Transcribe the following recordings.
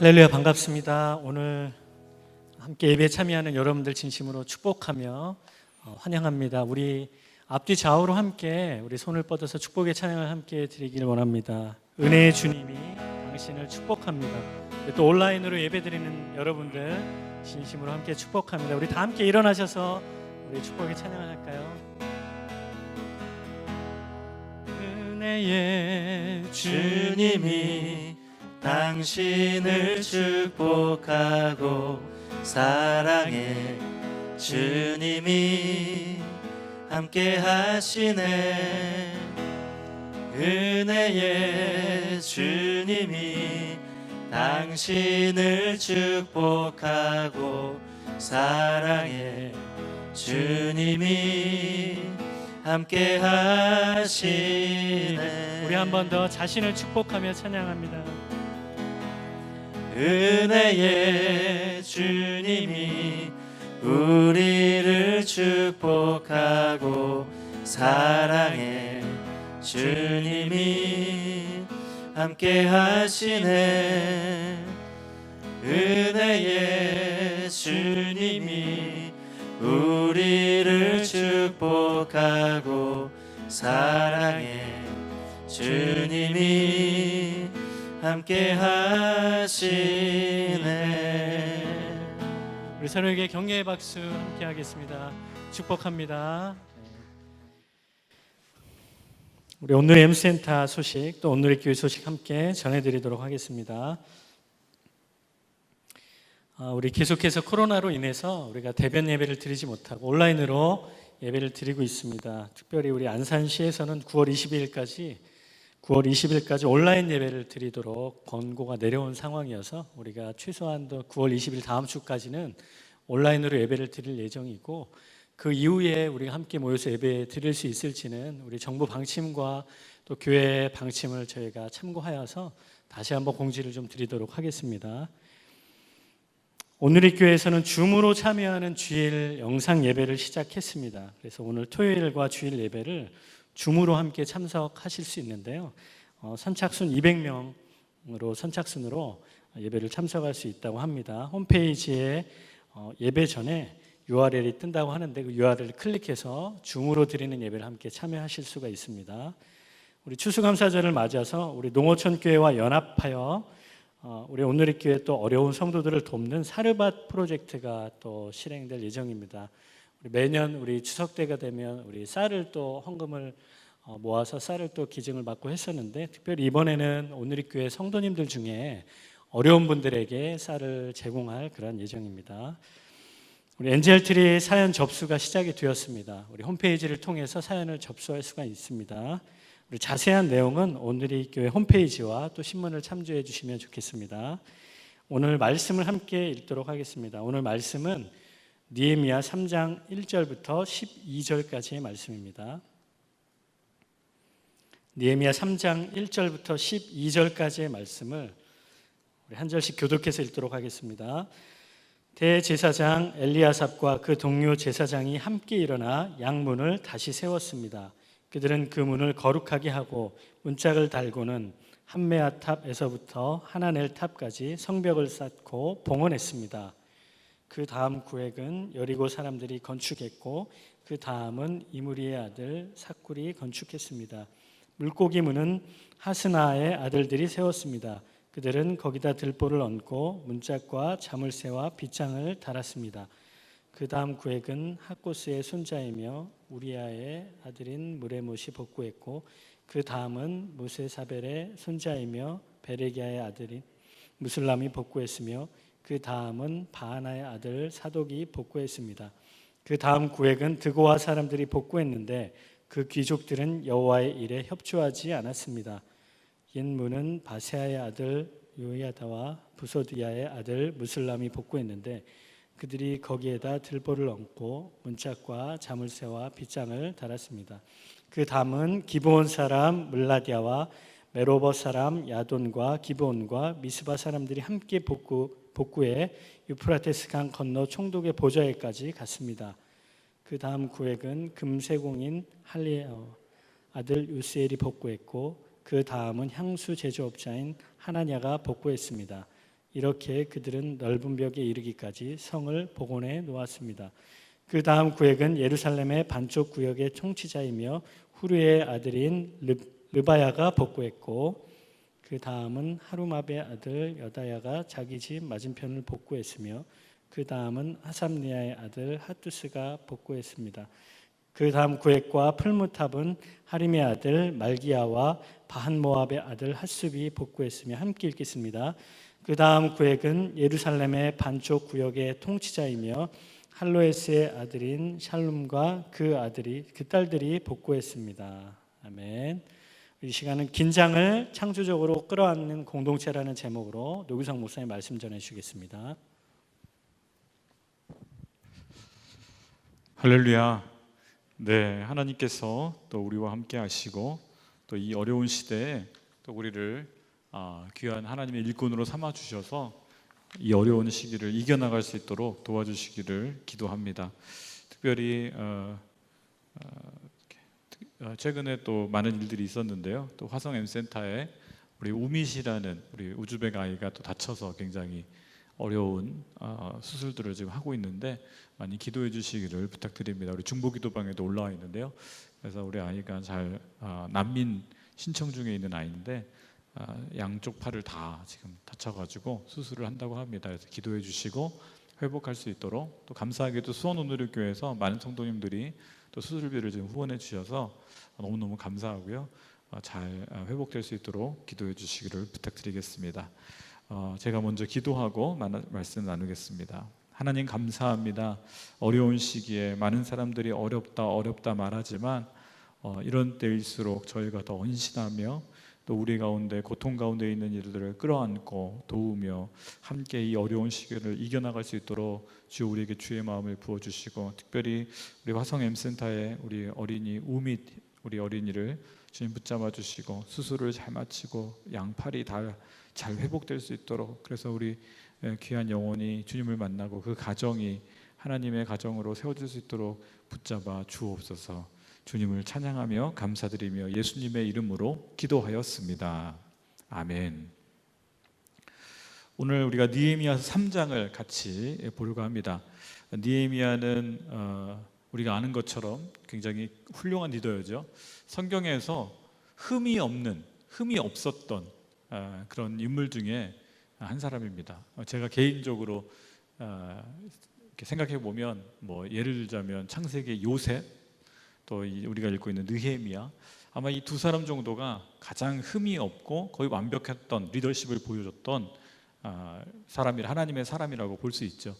할렐루야, 반갑습니다. 오늘 함께 예배에 참여하는 여러분들 진심으로 축복하며 환영합니다. 우리 앞뒤 좌우로 함께 우리 손을 뻗어서 축복의 찬양을 함께 드리길 원합니다. 은혜의 주님이 당신을 축복합니다. 또 온라인으로 예배드리는 여러분들 진심으로 함께 축복합니다. 우리 다 함께 일어나셔서 우리 축복의 찬양을 할까요? 은혜의 주님이 당신을 축복하고 사랑의 주님이 함께 하시네. 은혜의 주님이 당신을 축복하고 사랑의 주님이 함께 하시네. 우리 한 번 더 자신을 축복하며 찬양합니다. 은혜의 주님이 우리를 축복하고 사랑의 주님이 함께 하시네. 은혜의 주님이 우리를 축복하고 사랑의 주님이 함께 하시네. 우리 서로에게 격려의 박수 함께 하겠습니다. 축복합니다. 우리 오늘의 M센터 소식, 또 오늘의 교회 소식 함께 전해드리도록 하겠습니다. 우리 계속해서 코로나로 인해서 우리가 대변 예배를 드리지 못하고 온라인으로 예배를 드리고 있습니다. 특별히 우리 안산시에서는 9월 20일까지 온라인 예배를 드리도록 권고가 내려온 상황이어서 우리가 최소한 9월 20일 다음 주까지는 온라인으로 예배를 드릴 예정이고, 그 이후에 우리가 함께 모여서 예배 드릴 수 있을지는 우리 정부 방침과 또 교회 방침을 저희가 참고하여서 다시 한번 공지를 좀 드리도록 하겠습니다. 오늘의 교회에서는 줌으로 참여하는 주일 영상 예배를 시작했습니다. 그래서 오늘 토요일과 주일 예배를 줌으로 함께 참석하실 수 있는데요. 선착순 200명으로 선착순으로 예배를 참석할 수 있다고 합니다. 홈페이지에 예배 전에 URL이 뜬다고 하는데 그 URL을 클릭해서 줌으로 드리는 예배를 함께 참여하실 수가 있습니다. 우리 추수감사절을 맞아서 우리 농어촌 교회와 연합하여 우리 오늘의 교회 또 어려운 성도들을 돕는 사르밧 프로젝트가 또 실행될 예정입니다. 매년 우리 추석 때가 되면 우리 쌀을 또 헌금을 모아서 쌀을 또 기증을 받고 했었는데, 특별히 이번에는 오늘의 교회 성도님들 중에 어려운 분들에게 쌀을 제공할 그런 예정입니다. 우리 엔젤트리 사연 접수가 시작이 되었습니다. 우리 홈페이지를 통해서 사연을 접수할 수가 있습니다. 우리 자세한 내용은 오늘의 교회 홈페이지와 또 신문을 참조해 주시면 좋겠습니다. 오늘 말씀을 함께 읽도록 하겠습니다. 오늘 말씀은 느헤미야 3장 1절부터 12절까지의 말씀입니다. 느헤미야 3장 1절부터 12절까지의 말씀을 우리 한 절씩 교독해서 읽도록 하겠습니다. 대제사장 엘리야삽과 그 동료 제사장이 함께 일어나 양문을 다시 세웠습니다. 그들은 그 문을 거룩하게 하고 문짝을 달고는 한메아 탑에서부터 하나넬 탑까지 성벽을 쌓고 봉헌했습니다. 그 다음 구획은 여리고 사람들이 건축했고, 그 다음은 이므리의 아들 삭굴이 건축했습니다. 물고기 문은 하스나의 아들들이 세웠습니다. 그들은 거기다 들보를 얹고 문짝과 자물쇠와 빗장을 달았습니다. 그 다음 구획은 학고스의 손자이며 우리아의 아들인 무레못이 복구했고, 그 다음은 무세사벨의 손자이며 베레기야의 아들인 무술람이 복구했으며, 그 다음은 바하나의 아들 사독이 복구했습니다. 그 다음 구획은 드고아 사람들이 복구했는데 그 귀족들은 여호와의 일에 협조하지 않았습니다. 옛 문은 바세아의 아들 요야다와 부소디아의 아들 무술람이 복구했는데 그들이 거기에다 들보를 얹고 문짝과 자물쇠와 빗장을 달았습니다. 그 다음은 기브온 사람 물라디아와 메로버 사람 야돈과 기브온과 미스바 사람들이 함께 복구해 유프라테스 강 건너 총독의 보좌에까지 갔습니다. 그 다음 구획은 금세공인 할리의 아들 우스엘이 복구했고, 그 다음은 향수 제조업자인 하나냐가 복구했습니다. 이렇게 그들은 넓은 벽에 이르기까지 성을 복원해 놓았습니다. 그 다음 구역은 예루살렘의 반쪽 구역의 통치자이며 후르의 아들인 르바야가 복구했고, 그 다음은 하루마베의 아들 여다야가 자기 집 맞은편을 복구했으며, 그 다음은 하삼니아의 아들 하투스가 복구했습니다. 그 다음 구획과 풀무탑은 하림의 아들 말기야와 바한모압의 아들 핫숲이 복구했으며, 함께 읽겠습니다. 그 다음 구획은 예루살렘의 반쪽 구역의 통치자이며 할로에스의 아들인 샬룸과 그 딸들이 복구했습니다. 아멘. 이 시간은 긴장을 창조적으로 끌어안는 공동체라는 제목으로 노규성 목사님 말씀 전해 주시겠습니다. 할렐루야. 네, 하나님께서 또 우리와 함께 하시고 또 이 어려운 시대에 또 우리를 귀한 하나님의 일꾼으로 삼아 주셔서 이 어려운 시기를 이겨나갈 수 있도록 도와주시기를 기도합니다. 특별히 최근에 또 많은 일들이 있었는데요. 또 화성 M센터에 우리 우밋이라는 우리 우즈벡 아이가 또 다쳐서 굉장히 어려운 수술들을 지금 하고 있는데 많이 기도해 주시기를 부탁드립니다. 우리 중보기도방에도 올라와 있는데요. 그래서 우리 아이가 잘 난민 신청 중에 있는 아이인데 양쪽 팔을 다 지금 다쳐가지고 수술을 한다고 합니다. 그래서 기도해 주시고 회복할 수 있도록, 또 감사하게도 수원오누리교회에서 많은 성도님들이 또 수술비를 지금 후원해 주셔서 너무너무 감사하고요. 잘 회복될 수 있도록 기도해 주시기를 부탁드리겠습니다. 제가 먼저 기도하고 말씀 나누겠습니다. 하나님 감사합니다. 어려운 시기에 많은 사람들이 어렵다 말하지만 이런 때일수록 저희가 더 헌신하며 또 우리 가운데 고통 가운데 있는 이들을 끌어안고 도우며 함께 이 어려운 시기를 이겨나갈 수 있도록 주 우리에게 주의 마음을 부어주시고, 특별히 우리 화성 M센터의 우리 어린이 우밋 우리 어린이를 주님 붙잡아 주시고 수술을 잘 마치고 양팔이 다 잘 회복될 수 있도록, 그래서 우리 귀한 영혼이 주님을 만나고 그 가정이 하나님의 가정으로 세워질 수 있도록 붙잡아 주옵소서. 주님을 찬양하며 감사드리며 예수님의 이름으로 기도하였습니다. 아멘. 오늘 우리가 느헤미야서 3장을 같이 보려고 합니다. 느헤미야는 우리가 아는 것처럼 굉장히 훌륭한 리더였죠. 성경에서 흠이 없었던 그런 인물 중에 한 사람입니다. 제가 개인적으로 이렇게 생각해 보면 예를 들자면 창세기 요셉, 또 우리가 읽고 있는 느헤미야, 아마 이 두 사람 정도가 가장 흠이 없고 거의 완벽했던 리더십을 보여줬던 사람이 하나님의 사람이라고 볼 수 있죠.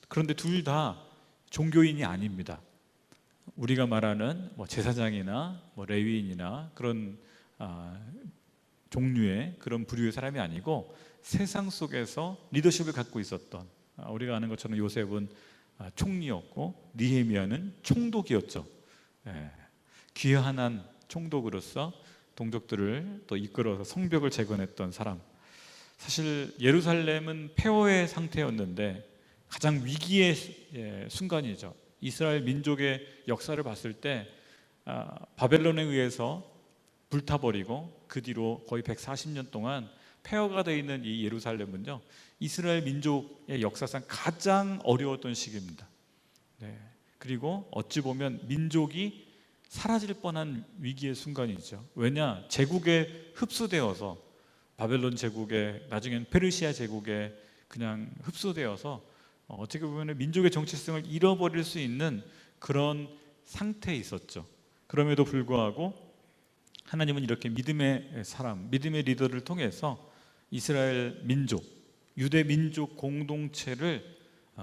그런데 둘 다 종교인이 아닙니다. 우리가 말하는 제사장이나 레위인이나 그런 종류의 그런 부류의 사람이 아니고 세상 속에서 리더십을 갖고 있었던, 우리가 아는 것처럼 요셉은 총리였고 느헤미야는 총독이었죠. 귀환한 총독으로서 동족들을 또 이끌어서 성벽을 재건했던 사람. 사실 예루살렘은 폐허의 상태였는데 가장 위기의 순간이죠. 이스라엘 민족의 역사를 봤을 때 바벨론에 의해서 불타버리고 그 뒤로 거의 140년 동안 폐허가 되어 있는 이 예루살렘은요, 이스라엘 민족의 역사상 가장 어려웠던 시기입니다. 그리고 어찌 보면 민족이 사라질 뻔한 위기의 순간이죠. 왜냐? 제국에 흡수되어서, 바벨론 제국에, 나중엔 페르시아 제국에 그냥 흡수되어서 어떻게 보면 민족의 정체성을 잃어버릴 수 있는 그런 상태에 있었죠. 그럼에도 불구하고 하나님은 이렇게 믿음의 사람, 믿음의 리더를 통해서 이스라엘 민족, 유대 민족 공동체를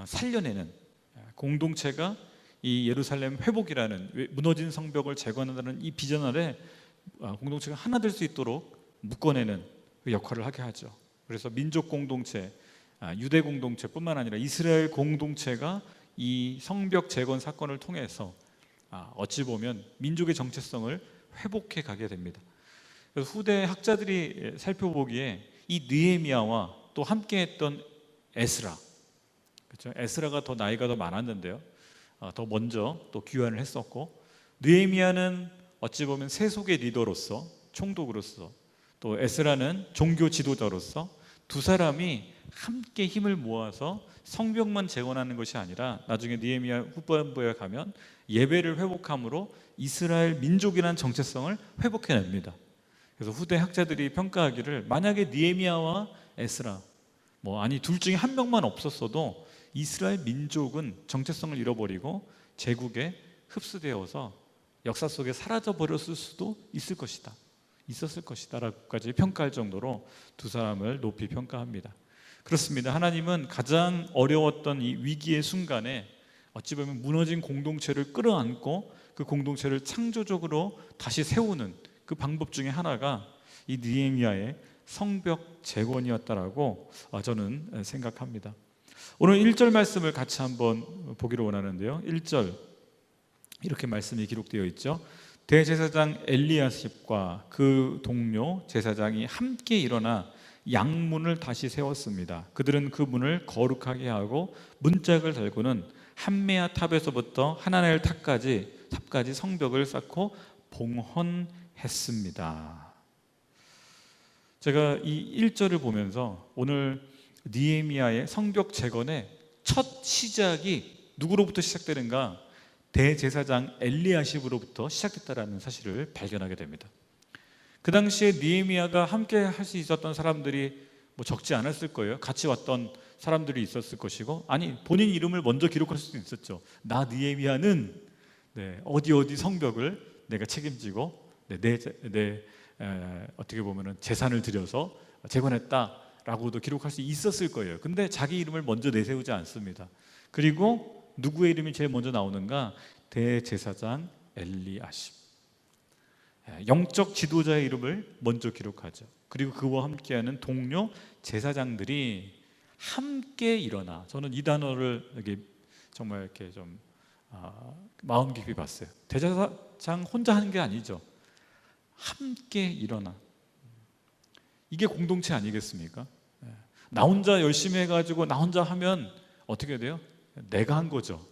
살려내는, 공동체가 이 예루살렘 회복이라는, 무너진 성벽을 재건한다는 이 비전 아래 공동체가 하나 될 수 있도록 묶어내는 그 역할을 하게 하죠. 그래서 민족 공동체, 유대 공동체뿐만 아니라 이스라엘 공동체가 이 성벽 재건 사건을 통해서 어찌 보면 민족의 정체성을 회복해 가게 됩니다. 그래서 후대 학자들이 살펴보기에 이 느헤미야와 또 함께했던 에스라, 그렇죠? 에스라가 더 나이가 더 많았는데요, 더 먼저 또 귀환을 했었고, 느헤미야는 어찌 보면 세속의 리더로서, 총독으로서, 또 에스라는 종교 지도자로서 두 사람이 함께 힘을 모아서 성벽만 재건하는 것이 아니라 나중에 느헤미야 후반부에 가면 예배를 회복함으로 이스라엘 민족이라는 정체성을 회복해냅니다. 그래서 후대 학자들이 평가하기를 만약에 느헤미야와 에스라 둘 중에 한 명만 없었어도 이스라엘 민족은 정체성을 잃어버리고 제국에 흡수되어서 역사 속에 사라져 버렸을 수도 있었을 것이다 라고까지 평가할 정도로 두 사람을 높이 평가합니다. 그렇습니다. 하나님은 가장 어려웠던 이 위기의 순간에 어찌 보면 무너진 공동체를 끌어안고 그 공동체를 창조적으로 다시 세우는 그 방법 중에 하나가 이 느헤미야의 성벽 재건이었다라고 저는 생각합니다. 오늘 1절 말씀을 같이 한번 보기를 원하는데요. 1절 이렇게 말씀이 기록되어 있죠. 대제사장 엘리야십과 그 동료 제사장이 함께 일어나 양문을 다시 세웠습니다. 그들은 그 문을 거룩하게 하고 문짝을 달고는 한메아 탑에서부터 하나넬 탑까지 성벽을 쌓고 봉헌했습니다. 제가 이 1절을 보면서 오늘 느헤미야의 성벽 재건의 첫 시작이 누구로부터 시작되는가? 대제사장 엘리야십으로부터 시작됐다라는 사실을 발견하게 됩니다. 그 당시에 느헤미야가 함께 할 수 있었던 사람들이 적지 않았을 거예요. 같이 왔던 사람들이 있었을 것이고, 본인 이름을 먼저 기록할 수도 있었죠. 나 느헤미야는 어디 성벽을 내가 책임지고 어떻게 보면은 재산을 들여서 재건했다라고도 기록할 수 있었을 거예요. 근데 자기 이름을 먼저 내세우지 않습니다. 그리고 누구의 이름이 제일 먼저 나오는가? 대제사장 엘리야십. 영적 지도자의 이름을 먼저 기록하죠. 그리고 그와 함께하는 동료 제사장들이 함께 일어나. 저는 이 단어를 정말 이렇게 좀 마음 깊이 봤어요. 대제사장 혼자 하는 게 아니죠. 함께 일어나. 이게 공동체 아니겠습니까? 나 혼자 열심히 해가지고 나 혼자 하면 어떻게 돼요? 내가 한 거죠.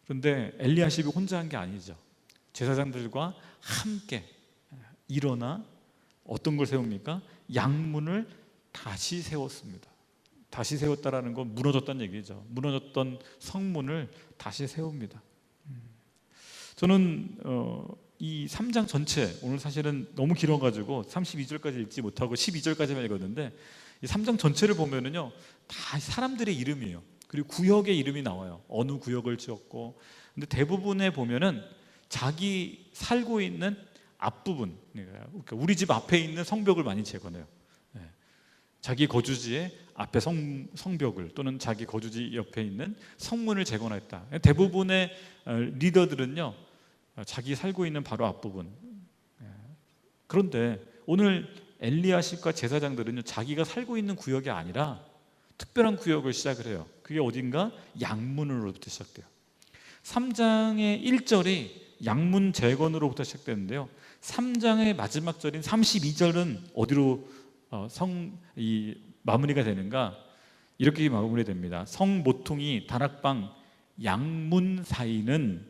그런데 엘리야십이 혼자 한 게 아니죠. 제사장들과 함께 일어나 어떤 걸 세웁니까? 양문을 다시 세웠습니다. 다시 세웠다라는 건 무너졌다는 얘기죠. 무너졌던 성문을 다시 세웁니다. 저는 이 3장 전체, 오늘 사실은 너무 길어가지고 32절까지 읽지 못하고 12절까지만 읽었는데 이 3장 전체를 보면은요 다 사람들의 이름이에요. 그리고 구역의 이름이 나와요. 어느 구역을 지었고. 근데 대부분에 보면은 자기 살고 있는 앞부분, 그러니까 우리 집 앞에 있는 성벽을 많이 재건해요. 자기 거주지의 앞에 성벽을 또는 자기 거주지 옆에 있는 성문을 재건했다. 대부분의 리더들은요 자기 살고 있는 바로 앞부분. 그런데 오늘 엘리야십과 제사장들은요 자기가 살고 있는 구역이 아니라 특별한 구역을 시작을 해요. 그게 어딘가? 양문으로부터 시작돼요. 3장의 1절이 양문 재건으로부터 시작되는데요. 3장의 마지막 절인 32절은 어디로 마무리가 되는가? 이렇게 마무리됩니다. 성 모퉁이 다락방 양문 사이는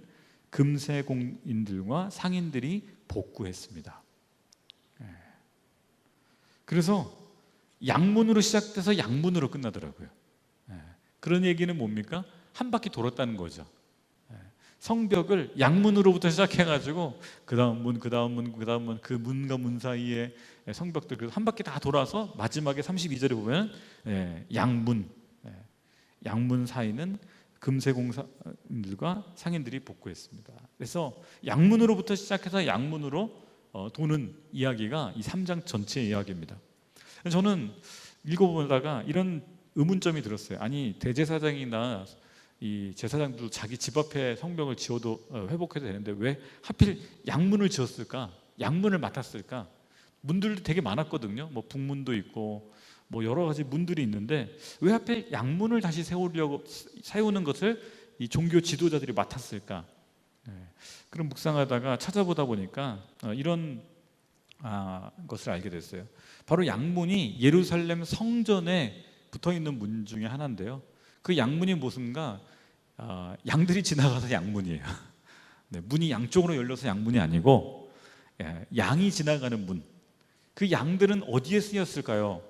금세 공인들과 상인들이 복구했습니다. 그래서 양문으로 시작돼서 양문으로 끝나더라고요. 그런 얘기는 뭡니까? 한 바퀴 돌았다는 거죠. 성벽을 양문으로부터 시작해가지고 그 다음 문, 그 문과 문 사이에 성벽들 그래서 한 바퀴 다 돌아서 마지막에 32절에 보면 양문 사이는 금세공사들과 상인들이 복구했습니다. 그래서 양문으로부터 시작해서 양문으로 도는 이야기가 이 3장 전체의 이야기입니다. 저는 읽어보다가 이런 의문점이 들었어요. 아니 대제사장이나 이 제사장도 자기 집 앞에 성벽을 지어도 회복해도 되는데 왜 하필 양문을 지었을까? 양문을 맡았을까? 문들도 되게 많았거든요. 북문도 있고 여러 가지 문들이 있는데 왜 하필 양문을 다시 세우는 것을 이 종교 지도자들이 맡았을까? 그런 묵상하다가 찾아보다 보니까 이런 것을 알게 됐어요. 바로 양문이 예루살렘 성전에 붙어 있는 문 중에 하나인데요. 그 양문이 무슨가? 양들이 지나가서 양문이에요. 문이 양쪽으로 열려서 양문이 아니고 양이 지나가는 문. 그 양들은 어디에 쓰였을까요?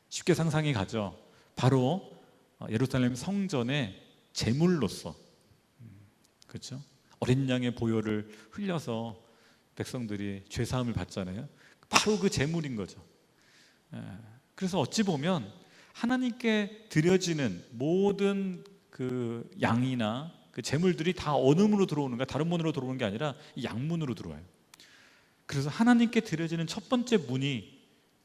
쉽게 상상이 가죠. 바로 예루살렘 성전의 제물로서, 그렇죠? 어린 양의 보혈을 흘려서 백성들이 죄 사함을 받잖아요. 바로 그 제물인 거죠. 그래서 어찌 보면 하나님께 드려지는 모든 그 양이나 그 제물들이 다 어느 문으로 들어오는가? 다른 문으로 들어오는 게 아니라 이 양문으로 들어와요. 그래서 하나님께 드려지는 첫 번째 문이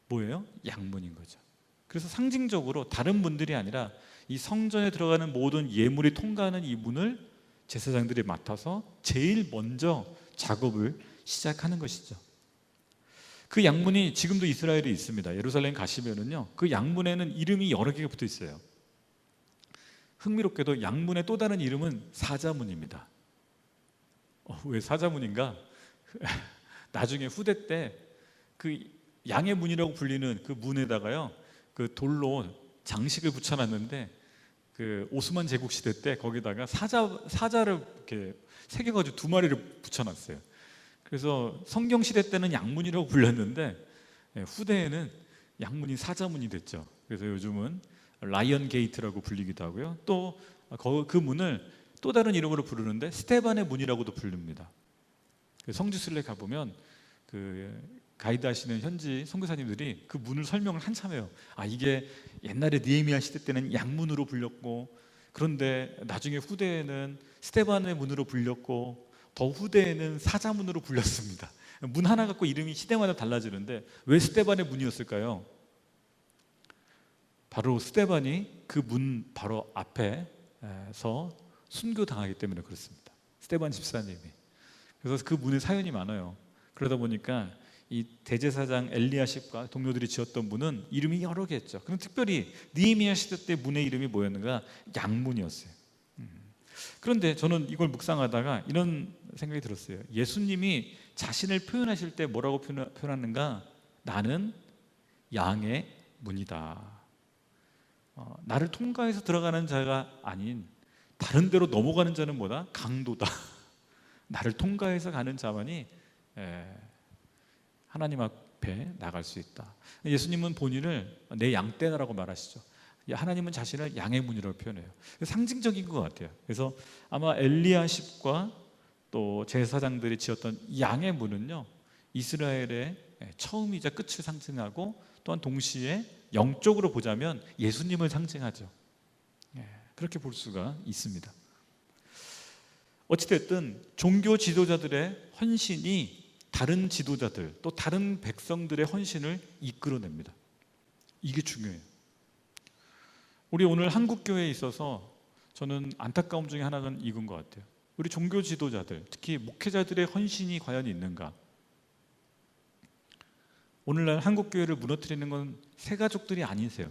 뭐예요? 양문인 거죠. 그래서 상징적으로 다른 문들이 아니라 이 성전에 들어가는 모든 예물이 통과하는 이 문을 제사장들이 맡아서 제일 먼저 작업을 시작하는 것이죠. 그 양문이 지금도 이스라엘에 있습니다. 예루살렘 가시면은요, 그 양문에는 이름이 여러 개가 붙어 있어요. 흥미롭게도 양문의 또 다른 이름은 사자문입니다. 왜 사자문인가? 나중에 후대 때 그 양의 문이라고 불리는 그 문에다가요, 그 돌로 장식을 붙여놨는데 그 오스만 제국 시대 때 거기다가 사자를 이렇게 새겨가지고 2마리를 붙여놨어요. 그래서 성경 시대 때는 양문이라고 불렸는데 후대에는 양문이 사자문이 됐죠. 그래서 요즘은 라이언 게이트라고 불리기도 하고요. 또 그 문을 또 다른 이름으로 부르는데 스테반의 문이라고도 부릅니다. 성지순례 가보면 그 가이드 하시는 현지 선교사님들이 그 문을 설명을 한참 해요. 이게 옛날에 느헤미야 시대 때는 양문으로 불렸고, 그런데 나중에 후대에는 스테반의 문으로 불렸고, 더 후대에는 사자문으로 불렸습니다. 문 하나 갖고 이름이 시대마다 달라지는데 왜 스테반의 문이었을까요? 바로 스테반이 그 문 바로 앞에서 순교당하기 때문에 그렇습니다. 스테반 집사님이. 그래서 그 문에 사연이 많아요. 그러다 보니까 이 대제사장 엘리야십과 동료들이 지었던 문은 이름이 여러 개였죠. 그럼 특별히 느헤미야 시대 때 문의 이름이 뭐였는가? 양문이었어요. 그런데 저는 이걸 묵상하다가 이런 생각이 들었어요. 예수님이 자신을 표현하실 때 뭐라고 표현하는가? 나는 양의 문이다. 나를 통과해서 들어가는 자가 아닌 다른 데로 넘어가는 자는 뭐다? 강도다. 나를 통과해서 가는 자만이 하나님 앞에 나갈 수 있다. 예수님은 본인을 내 양떼라고 말하시죠. 하나님은 자신을 양의 문이라고 표현해요. 상징적인 것 같아요. 그래서 아마 엘리야십과 또 제사장들이 지었던 양의 문은요, 이스라엘의 처음이자 끝을 상징하고 또한 동시에 영적으로 보자면 예수님을 상징하죠. 그렇게 볼 수가 있습니다. 어찌됐든 종교 지도자들의 헌신이 다른 지도자들 또 다른 백성들의 헌신을 이끌어냅니다. 이게 중요해요. 우리 오늘 한국교회에 있어서 저는 안타까움 중에 하나는 이건 것 같아요. 우리 종교 지도자들, 특히 목회자들의 헌신이 과연 있는가? 오늘날 한국교회를 무너뜨리는 건 새가족들이 아니세요.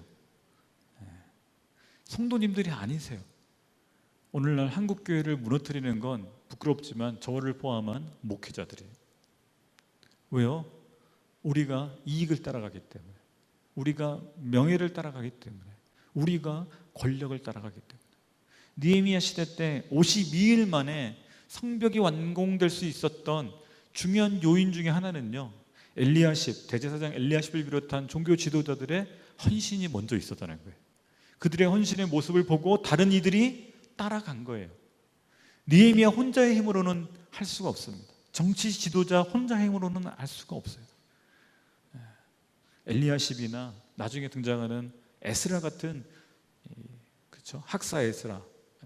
성도님들이 아니세요. 오늘날 한국교회를 무너뜨리는 건 부끄럽지만 저를 포함한 목회자들이에요. 왜요? 우리가 이익을 따라가기 때문에, 우리가 명예를 따라가기 때문에, 우리가 권력을 따라가기 때문에. 느헤미야 시대 때 52일 만에 성벽이 완공될 수 있었던 중요한 요인 중에 하나는요, 엘리야십, 대제사장 엘리야십을 비롯한 종교 지도자들의 헌신이 먼저 있었다는 거예요. 그들의 헌신의 모습을 보고 다른 이들이 따라간 거예요. 느헤미야 혼자의 힘으로는 할 수가 없습니다. 정치 지도자 혼자 힘으로는 할 수가 없어요. 엘리야십이나 나중에 등장하는 에스라 같은, 그렇죠? 학사 에스라,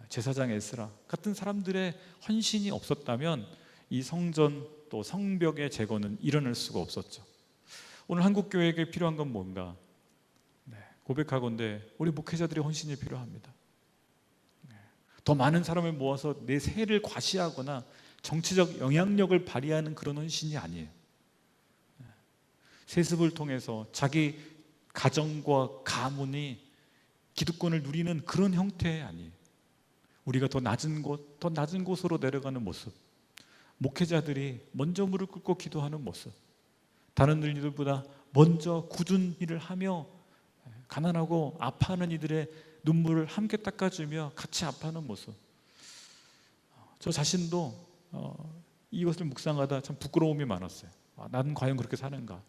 제사장 에스라 같은 사람들의 헌신이 없었다면 이 성전 또 성벽의 재건은 일어날 수가 없었죠. 오늘 한국교회에게 필요한 건 뭔가? 고백하건대 우리 목회자들의 헌신이 필요합니다. 더 많은 사람을 모아서 내 세를 과시하거나 정치적 영향력을 발휘하는 그런 헌신이 아니에요. 세습을 통해서 자기 가정과 가문이 기득권을 누리는 그런 형태 아니에요. 우리가 더 낮은 곳으로 내려가는 모습, 목회자들이 먼저 무릎 꿇고 기도하는 모습, 다른 일들보다 먼저 굳은 일을 하며 가난하고 아파하는 이들의 눈물을 함께 닦아주며 같이 아파하는 모습. 저 자신도 이것을 묵상하다 참 부끄러움이 많았어요. 나는 과연 그렇게 사는가?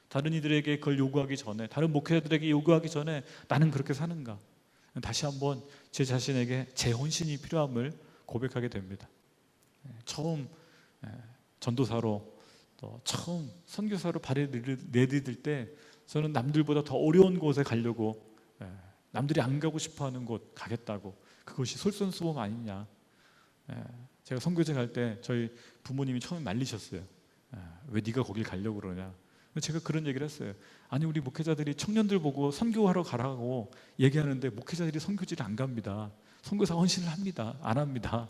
다른 이들에게 그걸 요구하기 전에, 다른 목회자들에게 요구하기 전에 나는 그렇게 사는가? 다시 한번 제 자신에게 재혼신이 필요함을 고백하게 됩니다. 처음 전도사로, 또 처음 선교사로 발을 내디딜 때 저는 남들보다 더 어려운 곳에 가려고, 남들이 안 가고 싶어하는 곳 가겠다고, 그것이 솔선수범 아니냐. 제가 선교제 갈 때 저희 부모님이 처음에 말리셨어요. 왜 네가 거길 가려고 그러냐. 제가 그런 얘기를 했어요. 아니, 우리 목회자들이 청년들 보고 선교하러 가라고 얘기하는데 목회자들이 선교지를 안 갑니다. 선교사 헌신을 합니다. 안 합니다.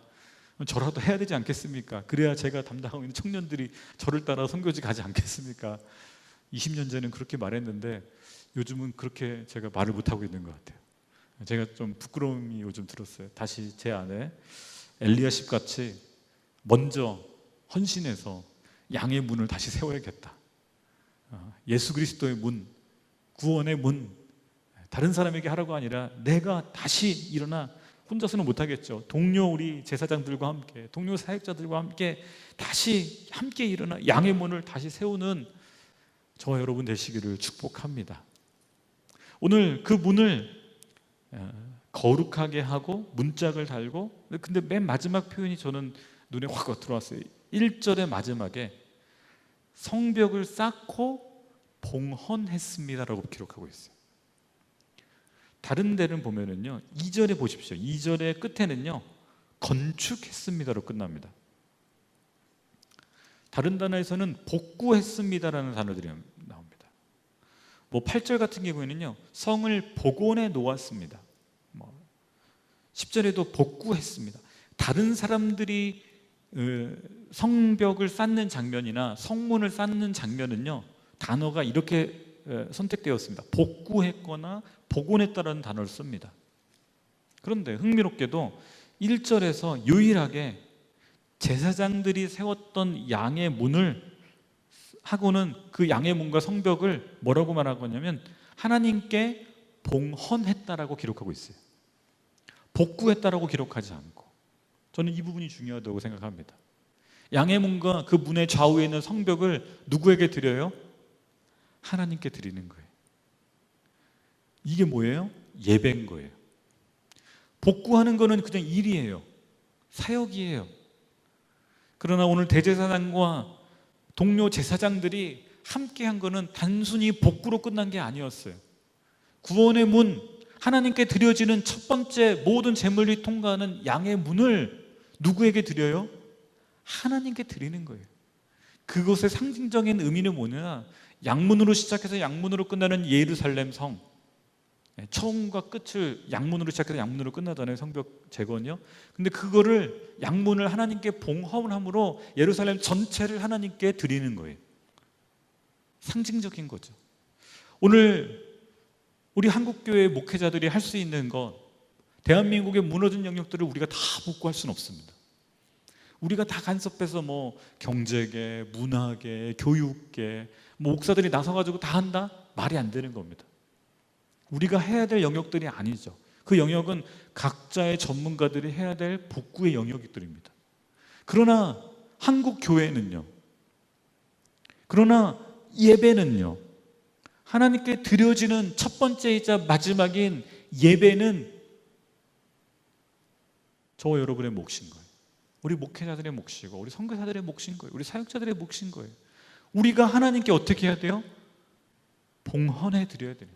저라도 해야 되지 않겠습니까? 그래야 제가 담당하고 있는 청년들이 저를 따라 선교지 가지 않겠습니까? 20년 전에는 그렇게 말했는데 요즘은 그렇게 제가 말을 못하고 있는 것 같아요. 제가 좀 부끄러움이 요즘 들었어요. 다시 제 안에 엘리야십 같이 먼저 헌신해서 양의 문을 다시 세워야겠다. 예수 그리스도의 문, 구원의 문, 다른 사람에게 하라고 아니라 내가 다시 일어나, 혼자서는 못하겠죠. 동료 우리 제사장들과 함께, 동료 사역자들과 함께 다시 함께 일어나 양의 문을 다시 세우는 저와 여러분 되시기를 축복합니다. 오늘 그 문을 거룩하게 하고 문짝을 달고, 근데 맨 마지막 표현이 저는 눈에 확 들어왔어요. 1절의 마지막에 성벽을 쌓고 봉헌했습니다라고 기록하고 있어요. 다른 데는 보면은요, 2절에 보십시오. 2절의 끝에는요, 건축했습니다로 끝납니다. 다른 단어에서는 복구했습니다라는 단어들이 나옵니다. 8절 같은 경우에는요, 성을 복원해 놓았습니다. 10절에도 복구했습니다. 다른 사람들이 성벽을 쌓는 장면이나 성문을 쌓는 장면은요, 단어가 이렇게 선택되었습니다. 복구했거나 복원했다라는 단어를 씁니다. 그런데 흥미롭게도 1절에서 유일하게 제사장들이 세웠던 양의 문을 하고는 그 양의 문과 성벽을 뭐라고 말하고 있냐면 하나님께 봉헌했다라고 기록하고 있어요. 복구했다라고 기록하지 않고. 저는 이 부분이 중요하다고 생각합니다. 양의 문과 그 문의 좌우에 있는 성벽을 누구에게 드려요? 하나님께 드리는 거예요. 이게 뭐예요? 예배인 거예요. 복구하는 거는 그냥 일이에요. 사역이에요. 그러나 오늘 대제사장과 동료 제사장들이 함께 한 거는 단순히 복구로 끝난 게 아니었어요. 구원의 문, 하나님께 드려지는 첫 번째 모든 제물이 통과하는 양의 문을 누구에게 드려요? 하나님께 드리는 거예요. 그것의 상징적인 의미는 뭐냐? 양문으로 시작해서 양문으로 끝나는 예루살렘 성, 처음과 끝을 양문으로 시작해서 양문으로 끝나잖아요. 성벽 재건이요. 근데 그거를 양문을 하나님께 봉헌함으로 예루살렘 전체를 하나님께 드리는 거예요. 상징적인 거죠. 오늘 우리 한국교회 목회자들이 할 수 있는 것, 대한민국의 무너진 영역들을 우리가 다 복구할 수는 없습니다. 우리가 다 간섭해서 경제계, 문화계, 교육계, 목사들이 나서가지고 다 한다? 말이 안 되는 겁니다. 우리가 해야 될 영역들이 아니죠. 그 영역은 각자의 전문가들이 해야 될 복구의 영역들입니다. 그러나 한국 교회는요, 그러나 예배는요, 하나님께 드려지는 첫 번째이자 마지막인 예배는 저와 여러분의 몫인 거예요. 우리 목회자들의 몫이고 우리 선교사들의 몫인 거예요. 우리 사역자들의 몫인 거예요. 우리가 하나님께 어떻게 해야 돼요? 봉헌해 드려야 돼요.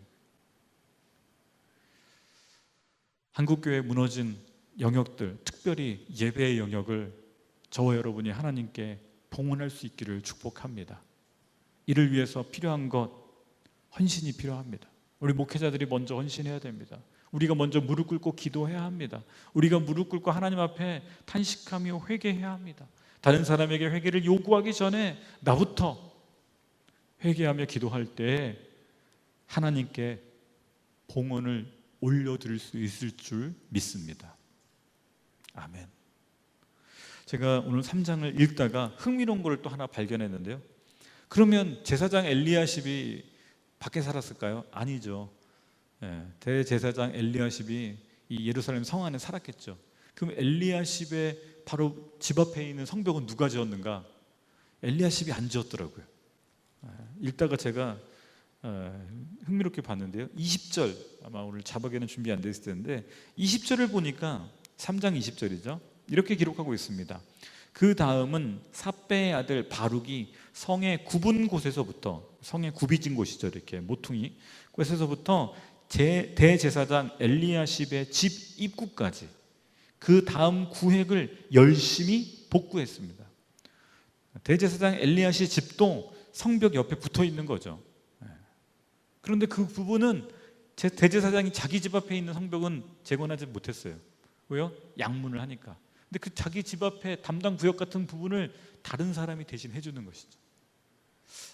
한국교회 무너진 영역들, 특별히 예배의 영역을 저와 여러분이 하나님께 봉헌할 수 있기를 축복합니다. 이를 위해서 필요한 것, 헌신이 필요합니다. 우리 목회자들이 먼저 헌신해야 됩니다. 우리가 먼저 무릎 꿇고 기도해야 합니다. 우리가 무릎 꿇고 하나님 앞에 탄식하며 회개해야 합니다. 다른 사람에게 회개를 요구하기 전에 나부터 회개하며 기도할 때 하나님께 봉헌을 올려드릴 수 있을 줄 믿습니다. 아멘. 제가 오늘 3장을 읽다가 흥미로운 걸 또 하나 발견했는데요. 그러면 제사장 엘리야십이 밖에 살았을까요? 아니죠. 대제사장 엘리야십이 이 예루살렘 성 안에 살았겠죠. 그럼 엘리야십의 바로 집 앞에 있는 성벽은 누가 지었는가? 엘리야십이 안 지었더라고요. 읽다가 제가 흥미롭게 봤는데요. 20절, 아마 오늘 자막에는 준비 안 돼 있을 텐데 20절을 보니까 3장 20절이죠. 이렇게 기록하고 있습니다. 그 다음은 삽배의 아들 바룩이 성의 굽은 곳에서부터, 성의 굽이진 곳이죠, 이렇게 모퉁이 곳에서부터 대제사장 엘리야십의 집 입구까지 그 다음 구획을 열심히 복구했습니다. 대제사장 엘리야십 집도 성벽 옆에 붙어 있는 거죠. 그런데 그 부분은 대제사장이 자기 집 앞에 있는 성벽은 재건하지 못했어요. 왜요? 양문을 하니까. 근데 그 자기 집 앞에 담당 구역 같은 부분을 다른 사람이 대신 해주는 것이죠.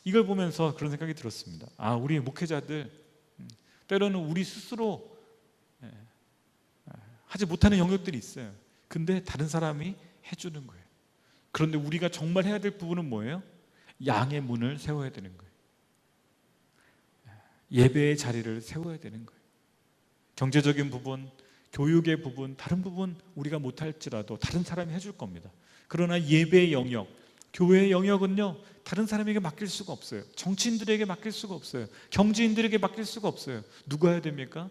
이걸 보면서 그런 생각이 들었습니다. 아, 우리 목회자들 때로는 우리 스스로 하지 못하는 영역들이 있어요. 근데 다른 사람이 해주는 거예요. 그런데 우리가 정말 해야 될 부분은 뭐예요? 양의 문을 세워야 되는 거예요. 예배의 자리를 세워야 되는 거예요. 경제적인 부분, 교육의 부분, 다른 부분 우리가 못할지라도 다른 사람이 해줄 겁니다. 그러나 예배의 영역, 교회의 영역은요, 다른 사람에게 맡길 수가 없어요. 정치인들에게 맡길 수가 없어요. 경제인들에게 맡길 수가 없어요. 누가 해야 됩니까?